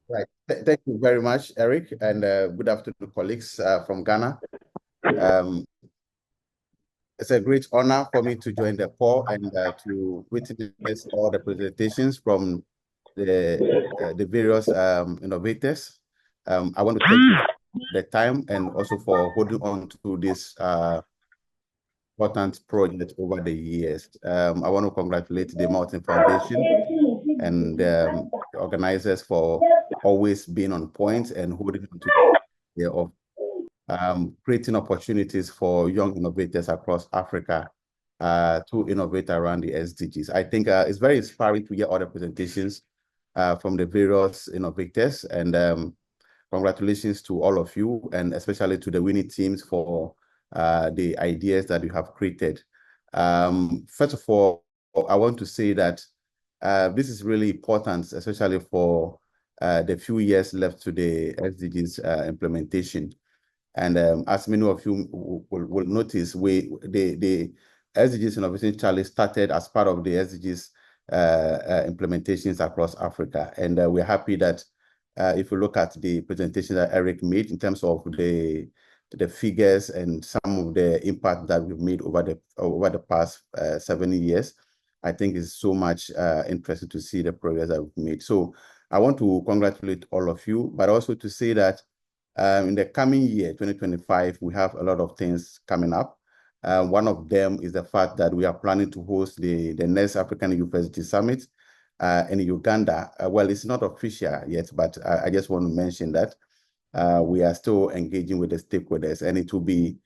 Right. Thank you very much, Eric, and good afternoon, colleagues from Ghana. It's a great honor for me to join the call and to witness all the presentations from the various innovators. I want to thank you for the time and also for holding on to this important project over the years. I want to congratulate the Mountain Foundation and the organizers for always being on point and holding on to the creating opportunities for young innovators across Africa to innovate around the SDGs. I think it's very inspiring to hear all the presentations from the various innovators, and congratulations to all of you, and especially to the winning teams for the ideas that you have created. First of all, I want to say that this is really important, especially for the few years left to the SDGs implementation. And as many of you will notice, the SDGs Innovation Challenge started as part of the SDGs implementations across Africa. And we're happy that if you look at the presentation that Eric made in terms of the figures and some of the impact that we've made over the past 7 years, I think it's so much interesting to see the progress that we've made. So I want to congratulate all of you, but also to say that in the coming year, 2025, we have a lot of things coming up. One of them is the fact that we are planning to host the next African University Summit in Uganda. Well, it's not official yet, but I just want to mention that we are still engaging with the stakeholders, and it will be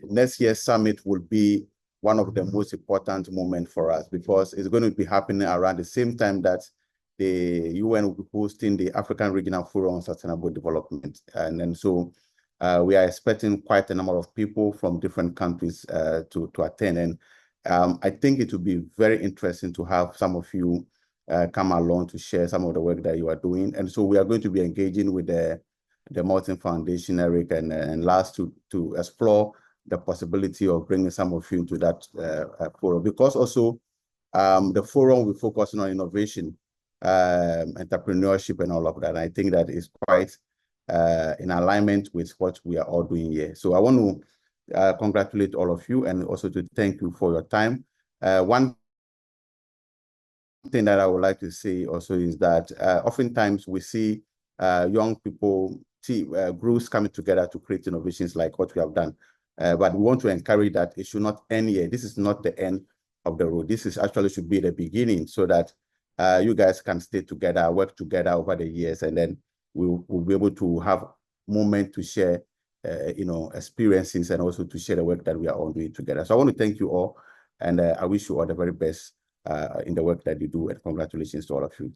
next year's summit will be one of the most important moments for us, because it's going to be happening around the same time that the UN will be hosting the African Regional Forum on Sustainable Development. And then so we are expecting quite a number of people from different countries to attend. And I think it will be very interesting to have some of you come along to share some of the work that you are doing. And so we are going to be engaging with the Mountain Foundation, Eric, and Lars to explore the possibility of bringing some of you into that forum, because also the forum will focus on innovation, entrepreneurship, and all of that. And I think that is quite in alignment with what we are all doing here. So I want to congratulate all of you and also to thank you for your time. One thing that I would like to say also is that oftentimes we see young people, groups coming together to create innovations like what we have done. But we want to encourage that it should not end here. This is not the end of the road. This is actually should be the beginning, so that you guys can stay together, work together over the years, and then we'll be able to have moment to share, experiences, and also to share the work that we are all doing together. So I want to thank you all, and I wish you all the very best in the work that you do, and congratulations to all of you.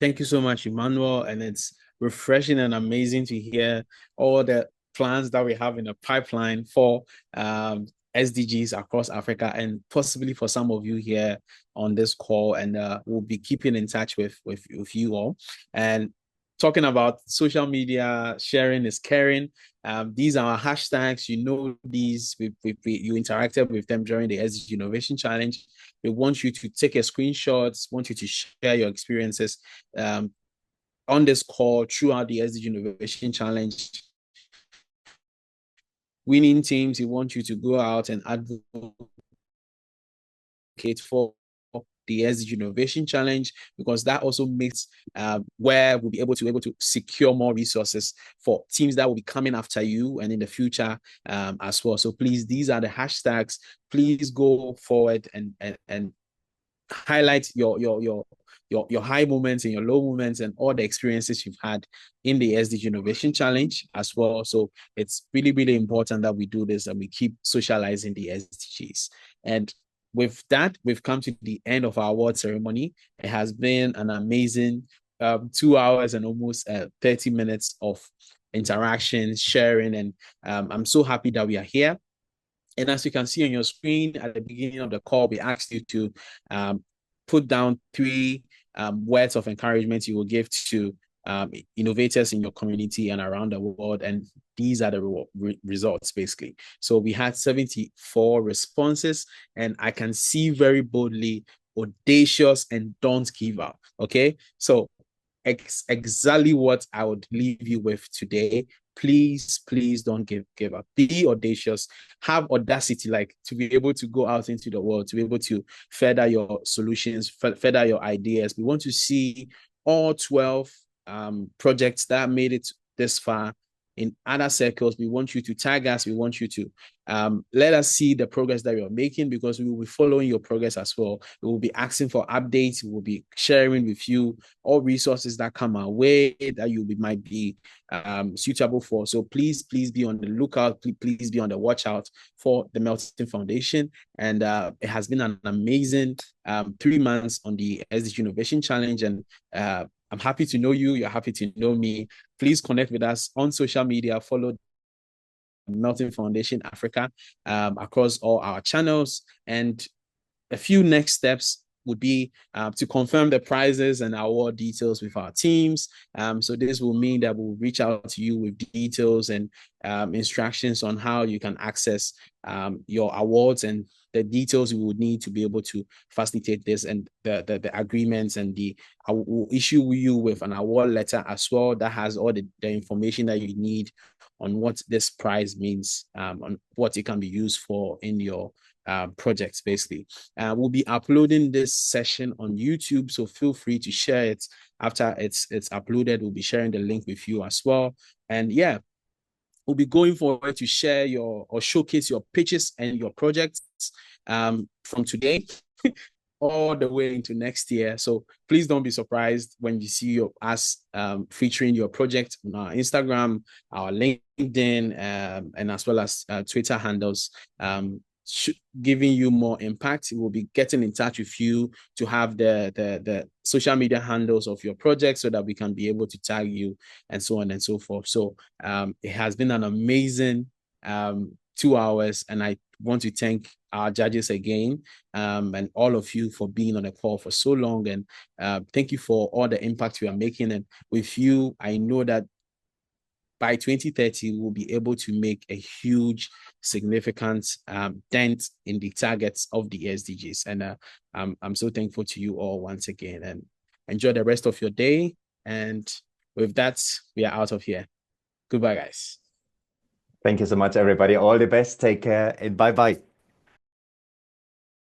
Thank you so much, Emmanuel, and it's refreshing and amazing to hear all the plans that we have in the pipeline for SDGs across Africa, and possibly for some of you here on this call. And we'll be keeping in touch with you all. And talking about social media, sharing is caring. These are our hashtags. You know these. You interacted with them during the SDG Innovation Challenge. We want you to take a screenshot, want you to share your experiences on this call throughout the SDG Innovation Challenge. Winning teams, we want you to go out and advocate for the SDG Innovation Challenge, because that also makes where we'll be able to secure more resources for teams that will be coming after you and in the future as well. So please, these are the hashtags. Please go forward and highlight your high moments and your low moments and all the experiences you've had in the SDG Innovation Challenge as well. So it's really, really important that we do this and we keep socializing the SDGs. And with that, we've come to the end of our award ceremony. It has been an amazing 2 hours and almost 30 minutes of interaction, sharing, and I'm so happy that we are here. And as you can see on your screen at the beginning of the call, we asked you to put down 3 words of encouragement you will give to innovators in your community and around the world. And these are the results, basically. So we had 74 responses, and I can see very boldly, audacious and don't give up. Okay. So exactly what I would leave you with today. Please don't give up. Be audacious. Have audacity, like to be able to go out into the world, to be able to further your solutions, further your ideas. We want to see all 12 projects that made it this far in other circles. We want you to tag us. We want you to let us see the progress that you're making, because we will be following your progress as well. We will be asking for updates. We will be sharing with you all resources that come our way that you might be suitable for. So please be on the lookout. Please be on the watch out for the Melting Foundation. And it has been an amazing 3 months on the SDG Innovation Challenge. And I'm happy to know you. You're happy to know me. Please connect with us on social media. Follow Melting Foundation Africa across all our channels. And a few next steps would be to confirm the prizes and award details with our teams. So this will mean that we'll reach out to you with details and instructions on how you can access your awards and the details you would need to be able to facilitate this, and the agreements, and I will issue you with an award letter as well that has all the information that you need on what this prize means, on what it can be used for in your projects, basically. We'll be uploading this session on YouTube, so feel free to share it after it's uploaded. We'll be sharing the link with you as well. And yeah, we'll be going forward to share or showcase your pitches and your projects from today all the way into next year. So please don't be surprised when you see us featuring your project on our Instagram, our LinkedIn, and as well as Twitter handles, giving you more impact. We'll be getting in touch with you to have the social media handles of your project so that we can be able to tag you and so on and so forth. So it has been an amazing 2 hours, and I want to thank our judges again, and all of you for being on the call for so long. And thank you for all the impact you are making. And with you, I know that by 2030, we'll be able to make a huge, significant dent in the targets of the SDGs. And I'm so thankful to you all once again, and enjoy the rest of your day. And with that, we are out of here. Goodbye, guys. Thank you so much, everybody. All the best. Take care and bye-bye.